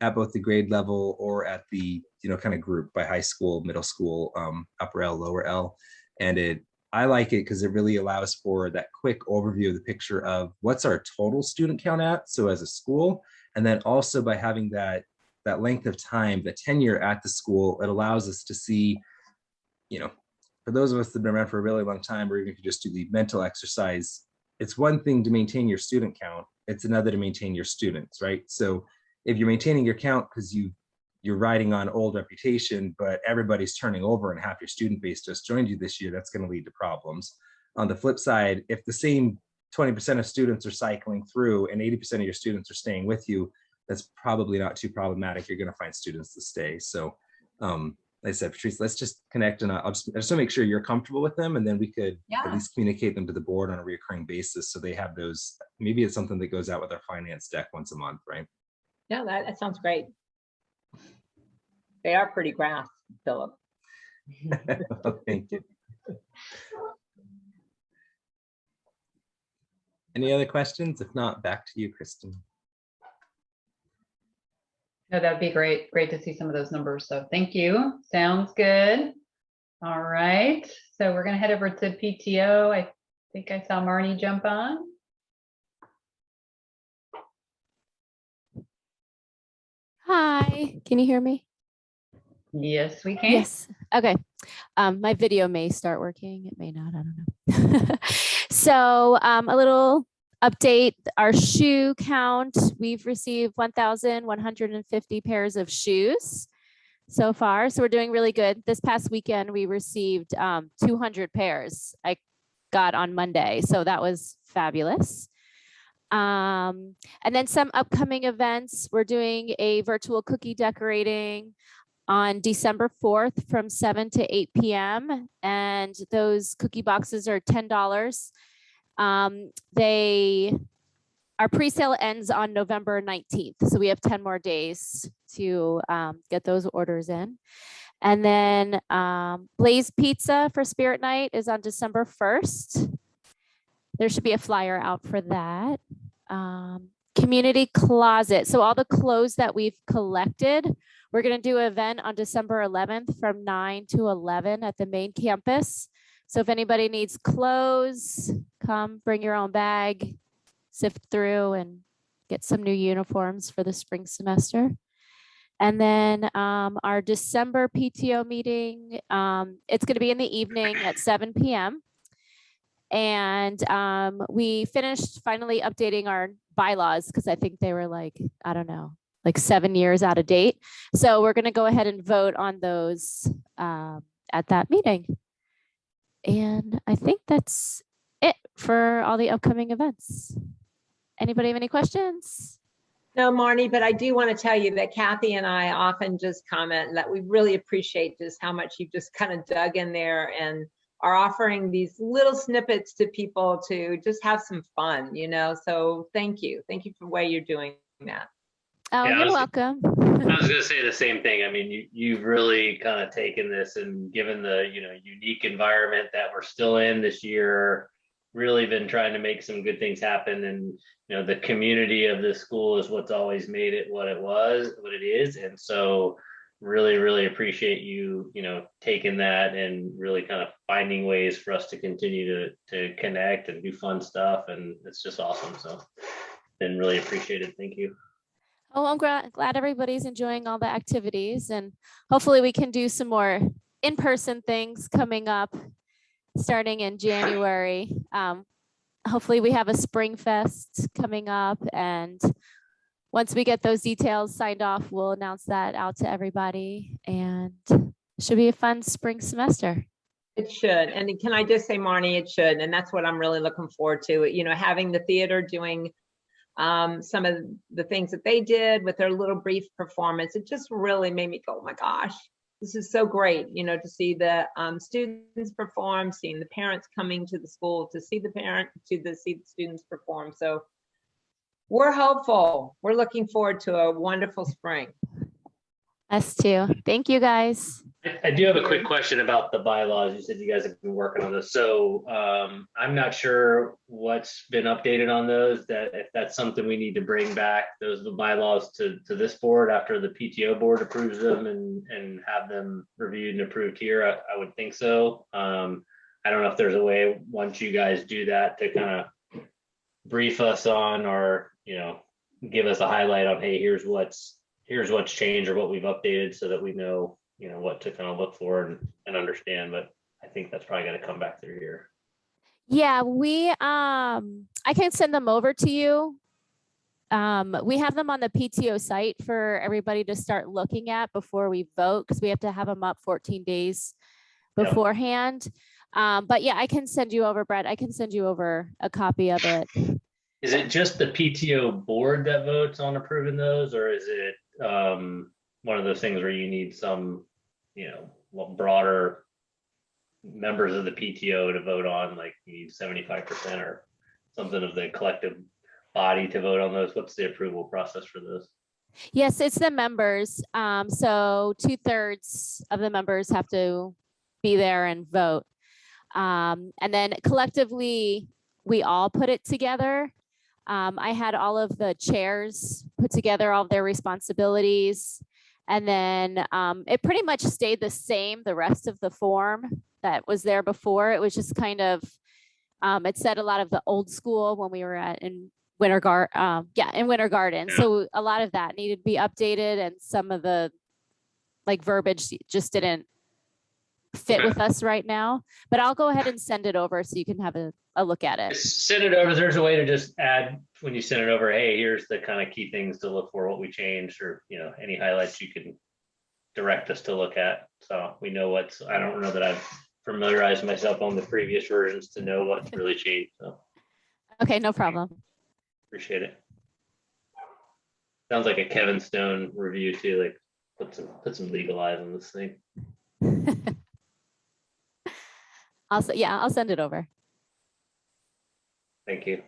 at both the grade level or at the kind of group by high school, middle school, upper L, lower L. And I like it because it really allows for that quick overview of the picture of what's our total student count at, so as a school, and then also by having that length of time, the tenure at the school, it allows us to see, for those of us that have been around for a really long time, or even if you just do the mental exercise, it's one thing to maintain your student count. It's another to maintain your students, right? So if you're maintaining your count because you're riding on old reputation, but everybody's turning over and half your student base just joined you this year, that's going to lead to problems. On the flip side, if the same 20% of students are cycling through and 80% of your students are staying with you, that's probably not too problematic. You're going to find students to stay. So like I said, Patrice, let's just connect, and I just want to make sure you're comfortable with them, and then we could at least communicate them to the board on a recurring basis, so they have those. Maybe it's something that goes out with our finance deck once a month, right? Yeah, that sounds great. They are pretty graphs, Philip. Well, thank you. Any other questions? If not, back to you, Kristen. No, that would be great. Great to see some of those numbers. So thank you. Sounds good. All right. So we're going to head over to PTO. I think I saw Marnie jump on. Hi, can you hear me? Yes, we can. Yes. Okay. My video may start working. It may not. I don't know. So a little update. Our shoe count. We've received 1,150 pairs of shoes so far. So we're doing really good. This past weekend, we received 200 pairs. I got on Monday. So that was fabulous. And then some upcoming events. We're doing a virtual cookie decorating on December 4th from 7 to 8 p.m. And those cookie boxes are $10. Our pre-sale ends on November 19th. So we have 10 more days to get those orders in. And then Blaze Pizza for Spirit Night is on December 1st. There should be a flyer out for that. Community closet. So all the clothes that we've collected, we're going to do an event on December 11th from 9 to 11 at the main campus. So if anybody needs clothes, come bring your own bag, sift through and get some new uniforms for the spring semester. And then our December PTO meeting, it's going to be in the evening at 7 p.m. And we finished finally updating our bylaws because I think they were like, I don't know, like 7 years out of date. So we're going to go ahead and vote on those at that meeting. And I think that's it for all the upcoming events. Anybody have any questions? No, Marnie, but I do want to tell you that Kathy and I often just comment that we really appreciate just how much you've just kind of dug in there and are offering these little snippets to people to just have some fun, you know? So thank you. Thank you for the way you're doing that. Oh, Yeah, you're welcome. I was going to say the same thing. I mean, you've really kind of taken this and given the, unique environment that we're still in this year, really been trying to make some good things happen. And, the community of this school is what's always made it what it is. And so really, really appreciate you, taking that and really kind of finding ways for us to continue to connect and do fun stuff. And it's just awesome. So been really appreciated. Thank you. Oh, I'm glad everybody's enjoying all the activities, and hopefully we can do some more in-person things coming up starting in January. Hopefully we have a Spring Fest coming up, and once we get those details signed off, we'll announce that out to everybody, and it should be a fun spring semester. It should. And can I just say, Marnie, it should. And that's what I'm really looking forward to, having the theater doing some of the things that they did with their little brief performance. It just really made me go, oh my gosh, this is so great, to see the students perform, seeing the parents coming to the school to see the see the students perform. So we're hopeful. We're looking forward to a wonderful spring. Us too. Thank you, guys. I do have a quick question about the bylaws. You said you guys have been working on this. So I'm not sure what's been updated on those, that if that's something we need to bring back, the bylaws to this board after the PTO board approves them and have them reviewed and approved here. I would think so. I don't know if there's a way once you guys do that to kind of brief us on, or, give us a highlight on, hey, here's what's changed or what we've updated so that we know, what to kind of look for and understand. But I think think that's probably gonna come back through here. Yeah, I can send them over to you. We have them on the PTO site for everybody to start looking at before we vote, because we have to have them up 14 days Yep. beforehand. But yeah, I can send you over, Brett. I can send you over a copy of it. Is it just the PTO board that votes on approving those, or is it one of those things where you need some, broader members of the PTO to vote on, like you need 75% or something of the collective body to vote on those? What's the approval process for those? Yes, it's the members. So 2/3 of the members have to be there and vote. And then collectively, we all put it together. I had all of the chairs put together all of their responsibilities. And then it pretty much stayed the same, the rest of the form that was there before. It was just kind of, it said a lot of the old school when we were in Winter Garden. In Winter Garden. Yeah. So a lot of that needed to be updated, and some of the verbiage just didn't fit with us right now. But I'll go ahead and send it over so you can have a look at it. Send it over. There's a way to just add, when you send it over, hey, here's the kind of key things to look for, what we changed, or any highlights you can direct us to look at, so we know what's. I don't know that I've familiarized myself on the previous versions to know what's really changed. So Okay, no problem. appreciate it. Sounds like a Kevin Stone review too, like put some legal eyes on this thing. I'll send it over. Thank you.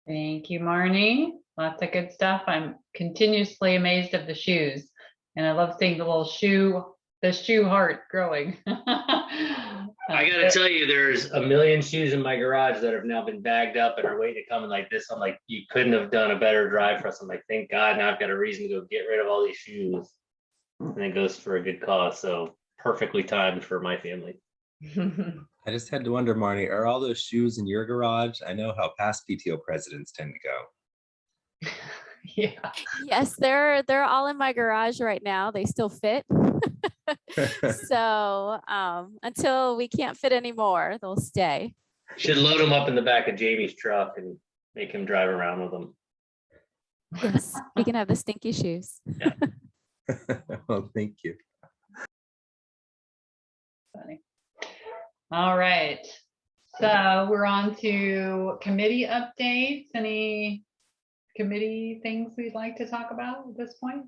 Thank you, Marnie. Lots of good stuff. I'm continuously amazed of the shoes, and I love seeing the little shoe heart growing. I gotta tell you, there's a million shoes in my garage that have now been bagged up and are waiting to come in like this. I'm like, you couldn't have done a better drive for us. I'm like, thank God, now I've got a reason to go get rid of all these shoes. And it goes for a good cause. So perfectly timed for my family. I just had to wonder, Marnie, are all those shoes in your garage? I know how past PTO presidents tend to go. Yeah. Yes, they're all in my garage right now. They still fit. So until we can't fit anymore, they'll stay. Should load them up in the back of Jamie's truck and make him drive around with them. Yes, he can have the stinky shoes. Yeah. Well, thank you. Funny. All right. So we're on to committee updates. Any committee things we'd like to talk about at this point?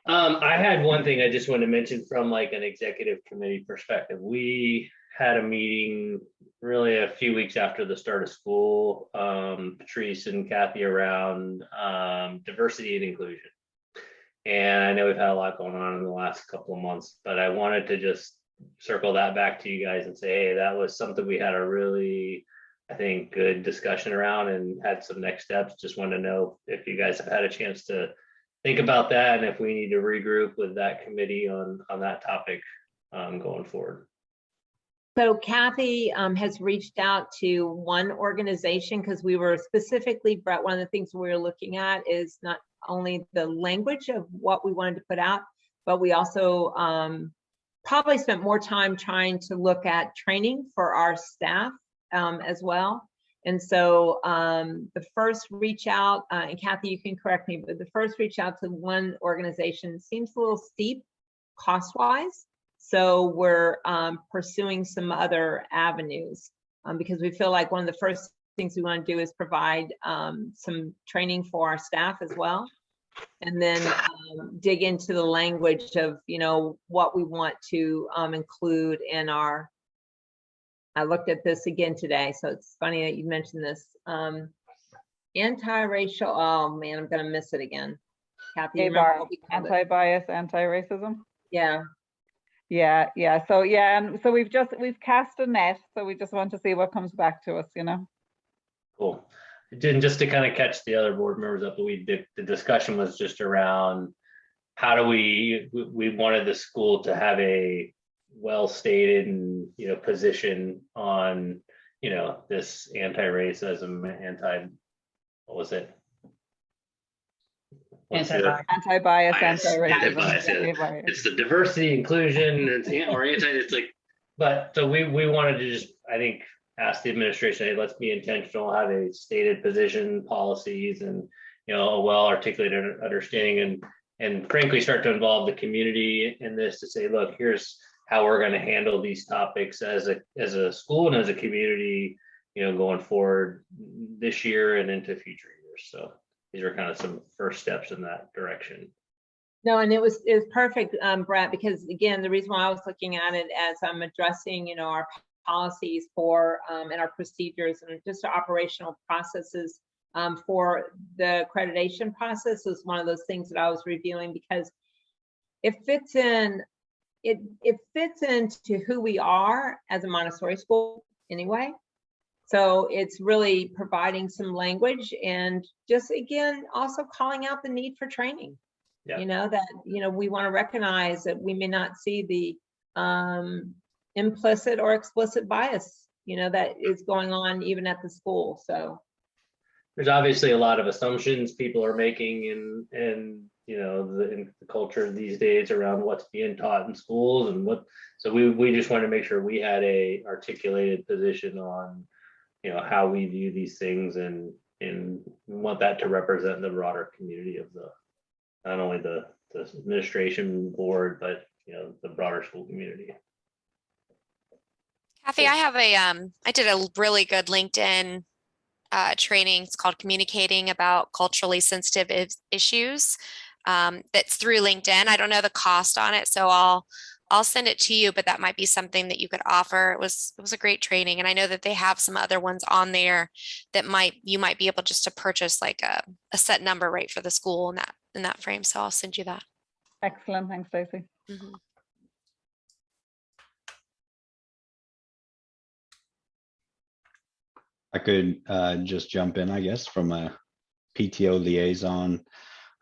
I had one thing I just wanted to mention from like an executive committee perspective. We had a meeting really a few weeks after the start of school, Patrice and Kathy, around diversity and inclusion. And I know we've had a lot going on in the last couple of months, but I wanted to just circle that back to you guys and say, hey, that was something we had a really, I think, good discussion around and had some next steps. Just wanted to know if you guys have had a chance to think about that and if we need to regroup with that committee on that topic going forward. So Kathy has reached out to one organization because we were specifically, Brett, one of the things we were looking at is not only the language of what we wanted to put out, but we also probably spent more time trying to look at training for our staff as well. And so the first reach out, and Kathy, you can correct me, but the first reach out to one organization seems a little steep cost-wise. So we're pursuing some other avenues because we feel like one of the first things we want to do is provide some training for our staff as well. And then dig into the language of, what we want to include in our, I looked at this again today, so it's funny that you mentioned this. Anti-racial, oh man, I'm gonna miss it again. Kathy, you remember what we called it? Anti-bias, anti-racism. Yeah. Yeah. So and so we've cast a net, so we just want to see what comes back to us, Cool. Just to kind of catch the other board members up, the discussion was just around how do we wanted the school to have a well-stated and position on this anti-racism, what was it? what's the- Anti-bias. Anti-bias, Bias, anti-racism. anti-bias, yeah. Anti-bias. It's the diversity, inclusion, or anti. It's like, but so we wanted to just, I think, ask the administration, hey, let's be intentional, have a stated position, policies, and a well-articulated understanding, and frankly, start to involve the community in this to say, look, here's how we're going to handle these topics as a school and as a community, going forward this year and into future years. So these are kind of some first steps in that direction. No, and it was perfect, Brett, because again, the reason why I was looking at it as I'm addressing, our policies for and our procedures and just our operational processes for the accreditation process is one of those things that I was reviewing, because it fits into who we are as a Montessori school anyway. So it's really providing some language and just, again, also calling out the need for training. Yeah. That, we want to recognize that we may not see the implicit or explicit bias, that is going on even at the school. So there's obviously a lot of assumptions people are making in the culture these days around what's being taught in schools and so we just wanted to make sure we had a articulated position on how we view these things and want that to represent the broader community of not only the administration board, but the broader school community. Kathy, I have I did a really good LinkedIn training. It's called Communicating About Culturally Sensitive Issues. That's through LinkedIn. I don't know the cost on it, so I'll send it to you, but that might be something that you could offer. It was a great training, and I know that they have some other ones on there that you might be able just to purchase like a set number right for the school in that frame. So I'll send you that. Excellent, thanks, Stacey. Mm-hmm. I could just jump in, I guess, from a PTO liaison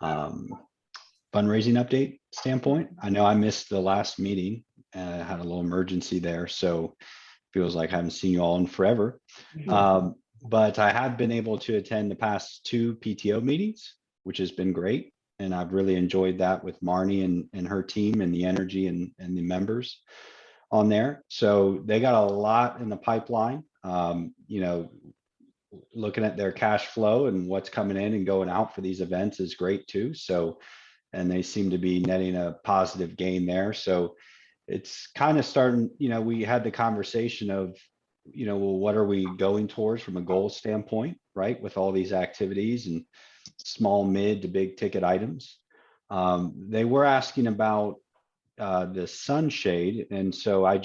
fundraising update standpoint. I know I missed the last meeting, had a little emergency there, so feels like I haven't seen you all in forever. But I have been able to attend the past 2 PTO meetings, which has been great. And I've really enjoyed that with Marnie and her team and the energy and the members on there. So they got a lot in the pipeline. Looking at their cash flow and what's coming in and going out for these events is great too. So, and they seem to be netting a positive gain there. So it's kind of starting, we had the conversation of, well, what are we going towards from a goal standpoint, right? With all these activities and small, mid to big ticket items. They were asking about the sunshade. And so I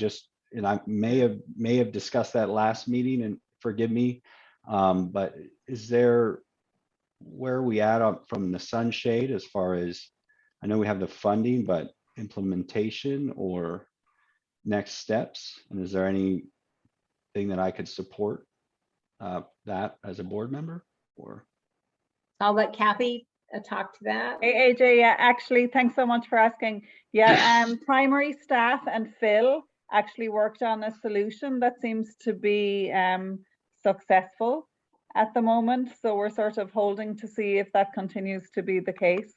may have discussed that last meeting, and forgive me. But where are we at from the sunshade as far as, I know we have the funding, but implementation or next steps? And is there anything that I could support that as a board member? Or I'll let Kathy talk to that. Hey, AJ, yeah, actually, thanks so much for asking. Yeah, primary staff and Phil actually worked on a solution that seems to be successful at the moment. So we're sort of holding to see if that continues to be the case.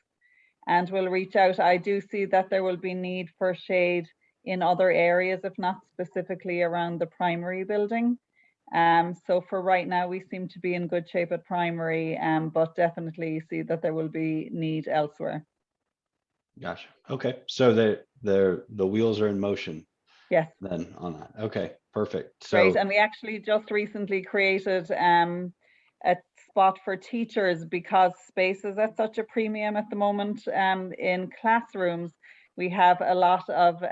And we'll reach out. I do see that there will be need for shade in other areas, if not specifically around the primary building. So for right now, we seem to be in good shape at primary, but definitely see that there will be need elsewhere. Gotcha. Okay. So the wheels are in motion. Yes. Then on that. Okay, perfect. So great. And we actually just recently created a spot for teachers, because space is at such a premium at the moment in classrooms. We have a lot of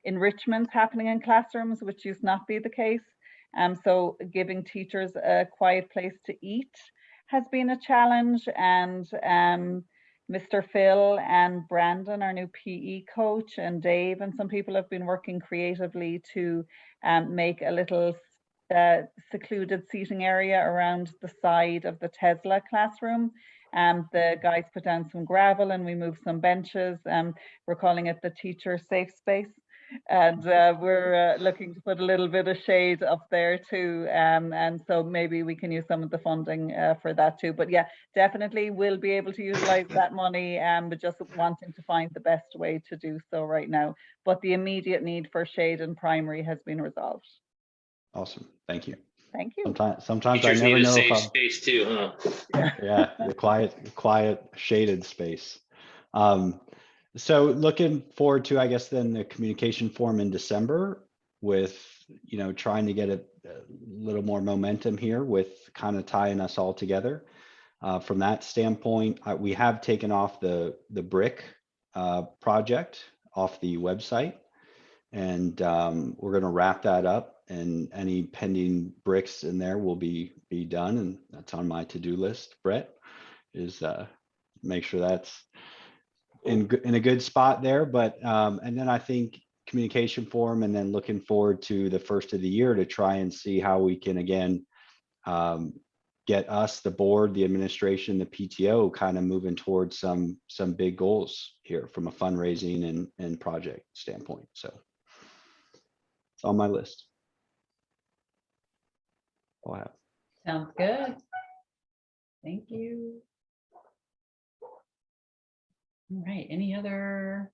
enrichment happening in classrooms, which used not be the case. So giving teachers a quiet place to eat has been a challenge. And Mr. Phil and Brandon, our new PE coach, and Dave and some people have been working creatively to make a little secluded seating area around the side of the Tesla classroom. The guys put down some gravel and we moved some benches. We're calling it the teacher safe space. And we're looking to put a little bit of shade up there too. And so maybe we can use some of the funding for that too. But yeah, definitely we'll be able to utilize that money, but just wanting to find the best way to do so right now. But the immediate need for shade in primary has been resolved. Awesome. Thank you. Thank you. Sometimes I Teachers never need a know if safe I'm, space too, huh? yeah, the quiet shaded space. So looking forward to, I guess, then the communication forum in December with, trying to get a little more momentum here with kind of tying us all together. From that standpoint, we have taken off the brick project off the website, and we're going to wrap that up, and any pending bricks in there will be done, and that's on my to-do list. Brett is make sure that's in a good spot there. But and then I think communication forum, and then looking forward to the first of the year to try and see how we can again get us, the board, the administration, the PTO kind of moving towards some big goals here from a fundraising and project standpoint. So it's on my list. I'll have. Sounds good. Thank you. All right, any other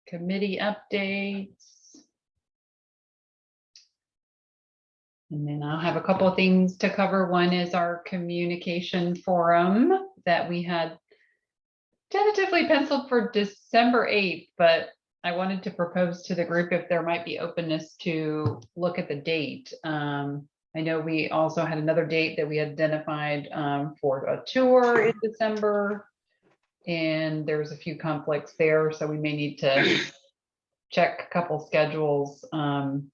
committee updates? And then I'll have a couple of things to cover. One is our communication forum that we had tentatively penciled for December 8th, but I wanted to propose to the group if there might be openness to look at the date. I know we also had another date that we had identified for a tour in December, and there's a few conflicts there, so we may need to check a couple schedules on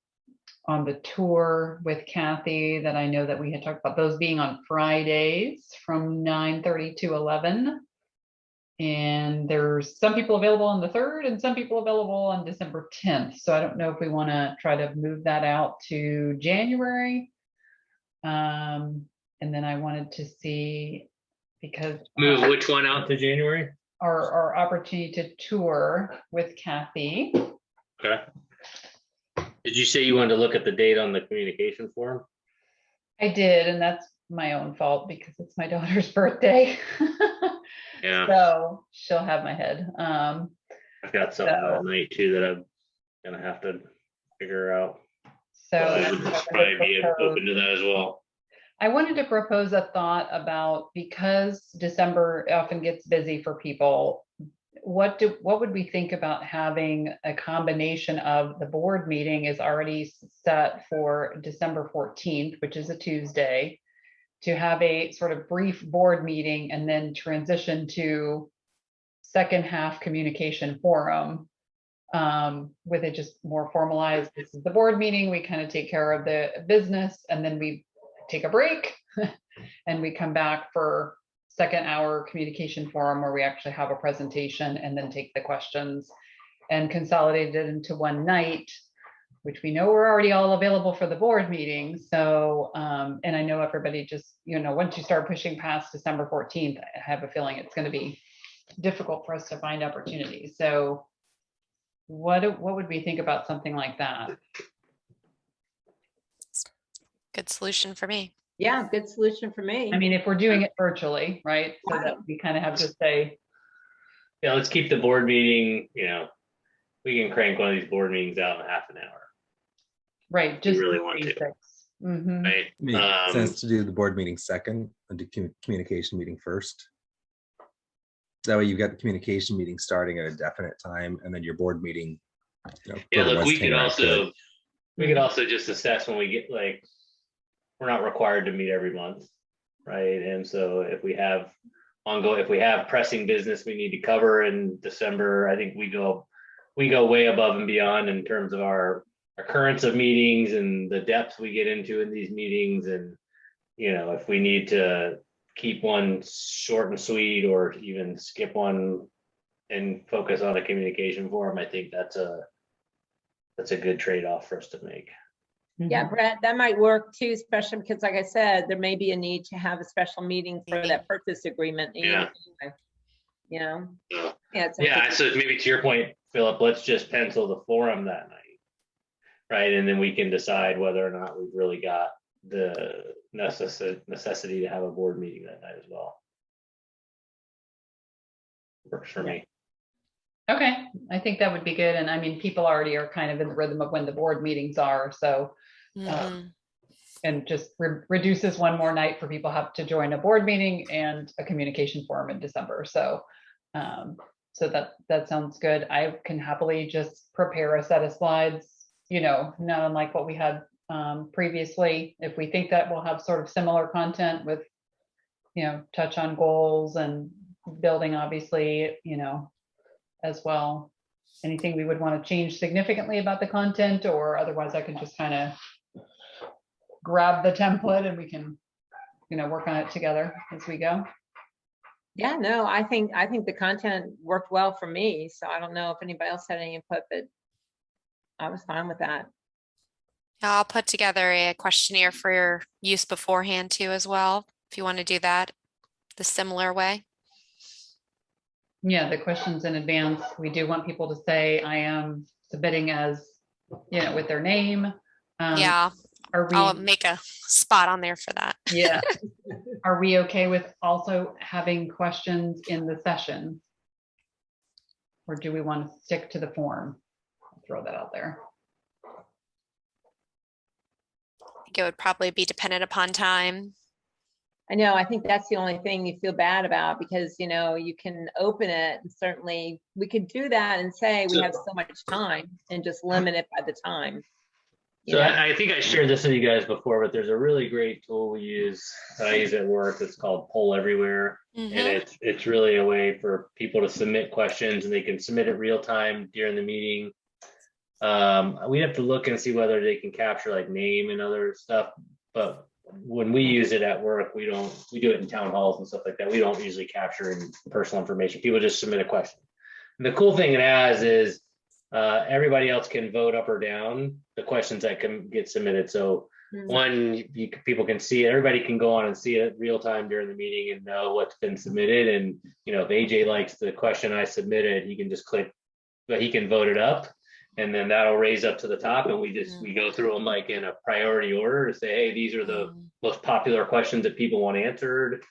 the tour with Kathy, that I know that we had talked about those being on Fridays from 9:30 to 11. And there's some people available on the 3rd and some people available on December 10th. So I don't know if we want to try to move that out to January. And then I wanted to see, because Move which one out to January? our opportunity to tour with Kathy. Okay. Did you say you wanted to look at the date on the communication forum? I did, and that's my own fault because it's my daughter's birthday. Yeah. So she'll have my head. I've got something that night too that I'm gonna have to figure out. So I would probably be open to that as well. I wanted to propose a thought about, because December often gets busy for people, what would we think about having a combination of the board meeting is already set for December 14th, which is a Tuesday, to have a sort of brief board meeting and then transition to second half communication forum with it just more formalized. This is the board meeting, we kind of take care of the business, and then we take a break and we come back for second hour communication forum where we actually have a presentation and then take the questions and consolidate it into one night, which we know we're already all available for the board meeting. So, and I know everybody just, once you start pushing past December 14th, I have a feeling it's going to be difficult for us to find opportunities. So what would we think about something like that? Good solution for me. Yeah, good solution for me. I mean, if we're doing it virtually, right? So that we kind of have to say, Yeah, let's keep the board meeting, we can crank one of these board meetings out in half an hour. right, just really want to. Mhm. Right. Makes sense to do the board meeting second and do communication meeting first. That way you've got the communication meeting starting at a definite time, and then your board meeting. Yeah, sort of look, we West could Hangout to it. also just assess when we get, like, we're not required to meet every month, right? And so if we have pressing business we need to cover in December, I think we go way above and beyond in terms of our occurrence of meetings and the depth we get into in these meetings. And, if we need to keep one short and sweet or even skip one and focus on a communication forum, I think that's a good trade-off for us to make. Yeah, Brett, that might work too, especially because, like I said, there may be a need to have a special meeting for that purchase agreement. Yeah. Yeah. So maybe to your point, Philip, let's just pencil the forum that night. right? And then we can decide whether or not we've really got the necessity to have a board meeting that night as well. Works for me. Okay, I think that would be good. And I mean, people already are kind of in the rhythm of when the board meetings are, so. Mhm. And just reduces one more night for people have to join a board meeting and a communication forum in December. So, so that sounds good. I can happily just prepare a set of slides, not unlike what we had previously. If we think that we'll have sort of similar content with, touch on goals and building, obviously, as well. Anything we would want to change significantly about the content, or otherwise I can just kind of grab the template and we can, work on it together as we go. Yeah, no, I think the content worked well for me. So I don't know if anybody else had any input, but I was fine with that. I'll put together a questionnaire for your use beforehand too as well, if you want to do that the similar way. Yeah, the questions in advance. We do want people to say, I am submitting as, with their name. Yeah, I'll make a spot on there for that. Yeah. Are we okay with also having questions in the session? Or do we want to stick to the form? I'll throw that out there. I think it would probably be dependent upon time. I know, I think that's the only thing you feel bad about, because, you can open it and certainly we could do that and say we have so much time and just limit it by the time. So I think I shared this with you guys before, but there's a really great tool we use that I use at work. It's called Poll Everywhere. And it's really a way for people to submit questions, and they can submit it real time during the meeting. We have to look and see whether they can capture like name and other stuff. But when we use it at work, we do it in town halls and stuff like that. We don't usually capture any personal information. People just submit a question. And the cool thing it has is everybody else can vote up or down the questions that can get submitted. So people can see it. Everybody can go on and see it real time during the meeting and know what's been submitted. And if AJ likes the question I submitted, he can just click, but he can vote it up, and then that'll raise up to the top. And we go through them like in a priority order to say, hey, these are the most popular questions that people want answered.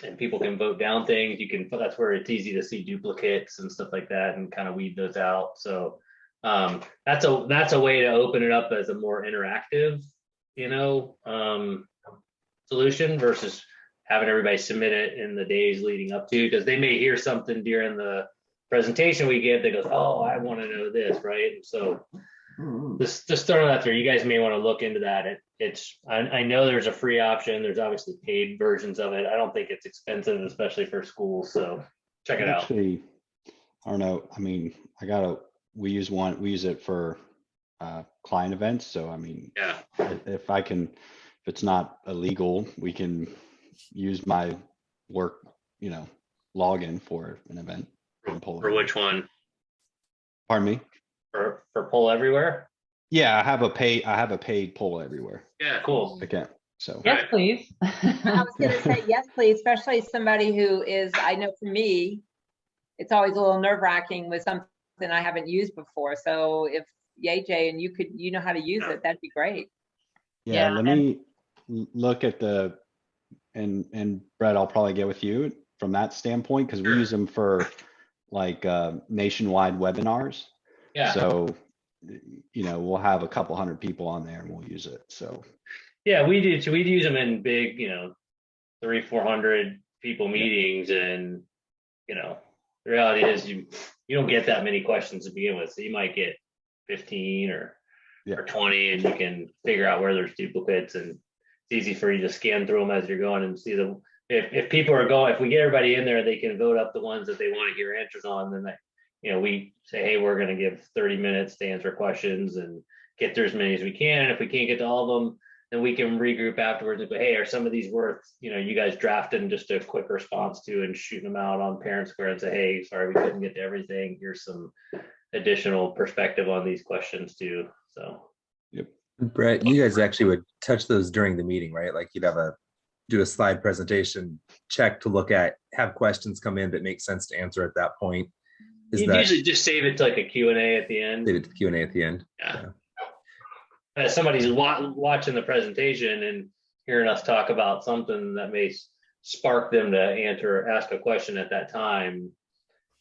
And people can vote down things. That's where it's easy to see duplicates and stuff like that and kind of weed those out. So that's a way to open it up as a more interactive, solution versus having everybody submit it in the days leading up to, because they may hear something during the presentation we give that goes, oh, I want to know this, right? And so just throwing that there, you guys may want to look into that. I know there's a free option. There's obviously paid versions of it. I don't think it's expensive, especially for schools. So check it out. Actually, I don't know. I mean, we use it for client events. So, I mean, yeah, if it's not illegal, we can use my work, login for an event. For which one? Pardon me? For Poll Everywhere? Yeah, I have a paid Poll Everywhere. Yeah, cool. Okay, so. Yes, please. I was going to say yes, please, especially somebody who is, I know for me, it's always a little nerve wracking with something I haven't used before. So if AJ and you know how to use it, that'd be great. Yeah, let me look at and Brett, I'll probably get with you from that standpoint, because we use them for like nationwide webinars. Yeah. So, we'll have a couple hundred people on there and we'll use it. So. Yeah, we do. So we'd use them in big, 300-400 people meetings, and the reality is you don't get that many questions to begin with. So you might get 15 or 20, and you can figure out where there's duplicates, and it's easy for you to scan through them as you're going and see them. If people are going, if we get everybody in there, they can vote up the ones that they want to hear answers on. Then we say, hey, we're going to give 30 minutes to answer questions and get through as many as we can. And if we can't get to all of them, then we can regroup afterwards and go, hey, are some of these worth, you guys drafting just a quick response to and shooting them out on Parent Square and say, hey, sorry, we couldn't get to everything. Here's some additional perspective on these questions too. So. Yep. Brett, you guys actually would touch those during the meeting, right? Like you'd do a slide presentation, check to look at, have questions come in that make sense to answer at that point. Is You'd that usually just save it to like a Q&A at the end. save it to Q&A at the end? Yeah. As somebody's watching the presentation and hearing us talk about something that may spark them to ask a question at that time.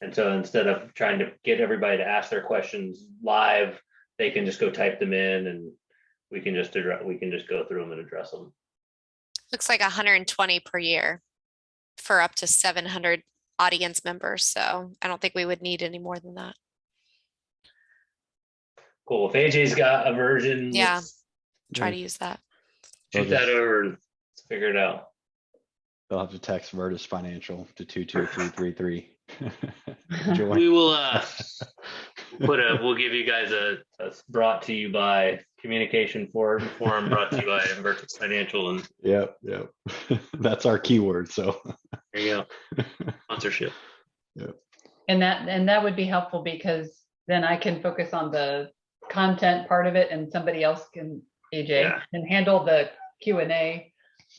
And so instead of trying to get everybody to ask their questions live, they can just go type them in and we can just go through them and address them. Looks like 120 per year for up to 700 audience members. So I don't think we would need any more than that. Cool. If AJ's got a version, Yeah. let's Try to use that. shoot that over and let's figure it out. They'll have to text Vertus Financial to 22333. We will we'll give you guys a brought to you by communication forum brought to you by Vertex Financial, and Yep. That's our keyword. So there you go. Sponsorship. And that would be helpful because then I can focus on the content part of it and somebody else can, AJ, can handle the Q&A,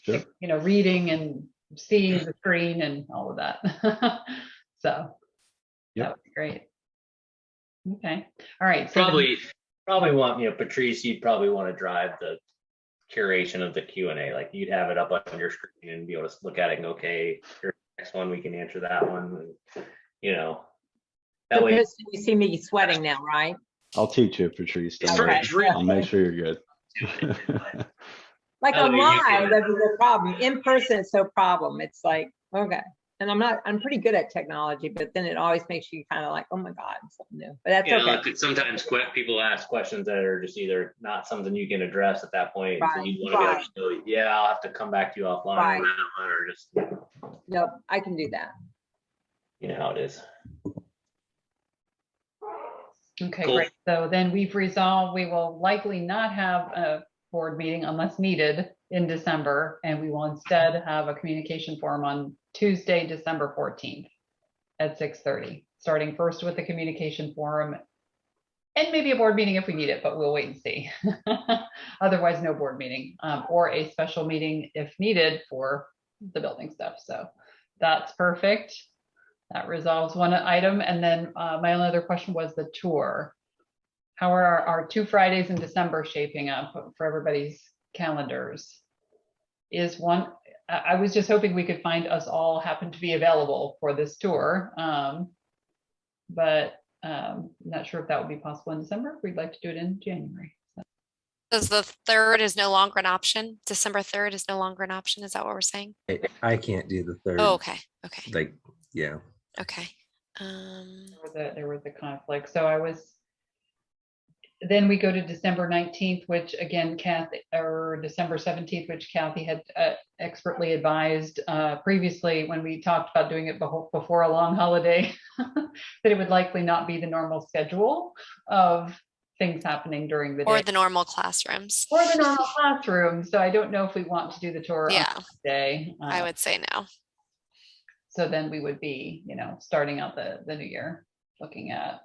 Sure. reading and seeing the screen and all of that. So that would be great. Okay. All right. So Probably want, Patrice, you'd probably want to drive the curation of the Q&A. Like you'd have it up on your screen and be able to look at it and go, okay, here's the next one, we can answer that one. And, that way. You see me sweating now, right? I'll teach you, Patrice. Don't Okay. worry. I'll make sure you're good. Like That way you online, can- that's no problem. In person, it's no problem. It's like, okay. And I'm pretty good at technology, but then it always makes you kind of like, oh my God, something new. But that's okay. Like sometimes people ask questions that are just either not something you can address at that point. So you want to be able to go, I'll have to come back to you offline on that one, or just, Nope, I can do that. you know how it is. Okay, Cool. great. So then we've resolved, we will likely not have a board meeting unless needed in December, and we will instead have a communication forum on Tuesday, December 14th at 6:30, starting first with the communication forum and maybe a board meeting if we need it, but we'll wait and see. Otherwise, no board meeting or a special meeting if needed for the building stuff. So that's perfect. That resolves one item. And then my only other question was the tour. How are our 2 Fridays in December shaping up for everybody's calendars? I was just hoping we could find us all happen to be available for this tour. But not sure if that would be possible in December. We'd like to do it in January. Does the 3rd is no longer an option? December 3rd is no longer an option? Is that what we're saying? I can't do the 3rd. Oh, okay. Okay. Like, yeah. Okay. There was a conflict. So then we go to December 19th, which again, December 17th, which Kathy had expertly advised previously when we talked about doing it before a long holiday, that it would likely not be the normal schedule of things happening during the day. Or the normal classrooms. Or the normal classroom. So I don't know if we want to do the tour on that day. I would say no. So then we would be, starting out the new year, looking at,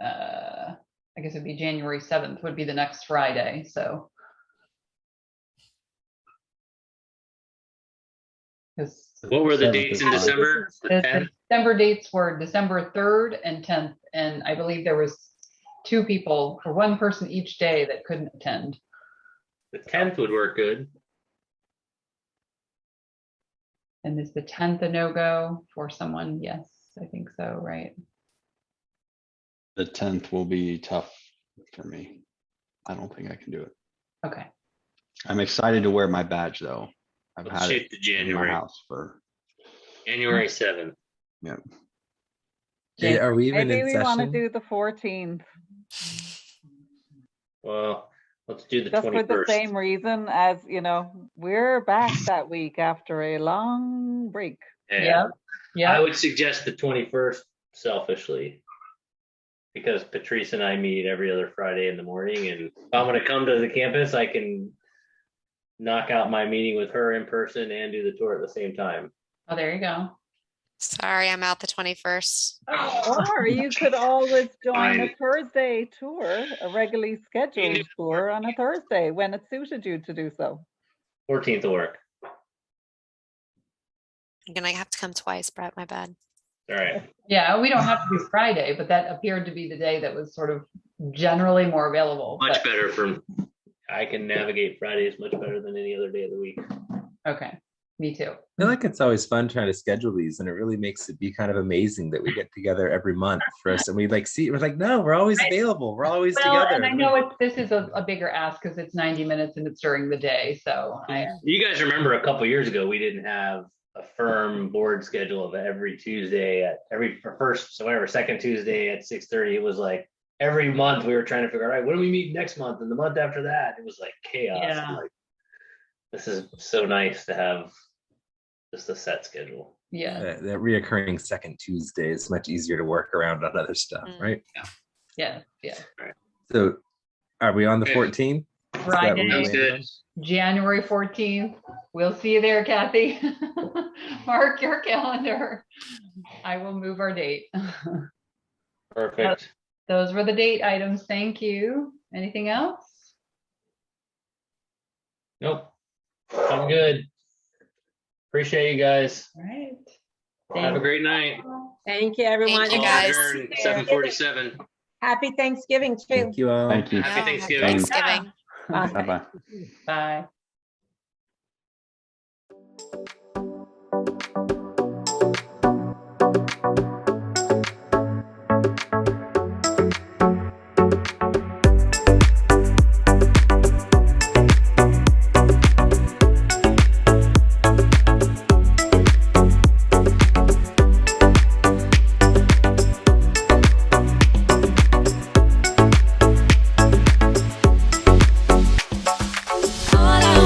I guess it'd be January 7th would be the next Friday. So. What were the dates in December? The December dates were December 3rd and 10th. And I believe there was 2 people or 1 person each day that couldn't attend. The 10th would work good. And is the 10th a no-go for someone? Yes, I think so, right? The 10th will be tough for me. I don't think I can do it. Okay. I'm excited to wear my badge though. I've Let's had shoot it to in my January. house for. January 7th. Yeah. Hey, are we even Maybe in we want to session? do the 14th, Well, let's do the just 21st. for the same reason as, we're back that week after a long break. Yeah. Yeah. I would suggest the 21st selfishly, because Patrice and I meet every other Friday in the morning, and if I'm going to come to the campus, I can knock out my meeting with her in person and do the tour at the same time. Oh, there you go. Sorry, I'm out the 21st. Or you could always join a Fine. Thursday tour, a regularly scheduled tour on a Thursday when it suited you to do so. 14th will work. I'm gonna have to come twice, Brett. My bad. All right. Yeah, we don't have to do Friday, but that appeared to be the day that was sort of generally more available. Much but- better for, I can navigate Fridays much better than any other day of the week. Okay, me too. I feel like it's always fun trying to schedule these, and it really makes it be kind of amazing that we get together every month for us, and we like see, we're like, no, we're always available, we're always Well, together. and I know this is a bigger ask because it's 90 minutes and it's during the day. So You guys remember a couple years ago, we didn't have a firm board schedule of every Tuesday at second Tuesday at 6:30. It was like every month we were trying to figure out, all right, when do we meet next month? And the month after that, it was like chaos. Yeah. I'm like, this is so nice to have just a set schedule. yeah, That reoccurring second Tuesday is much easier to work around on other stuff, right? yeah. So are we on the Okay. 14th? Friday, Sounds good. January 14th. We'll see you there, Kathy. Mark your calendar. I will move our date. Perfect. Those were the date items. Thank you. Anything else? Nope. I'm good. Appreciate you guys. All right. Have a great night. Thank you, everyone. Thank you, And guys. Adjourn 7:47. Happy Thanksgiving too. Thank you all. Thank you. Happy Yeah, Thanksgiving. Thanksgiving. Bye. Bye-bye. Bye. All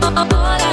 I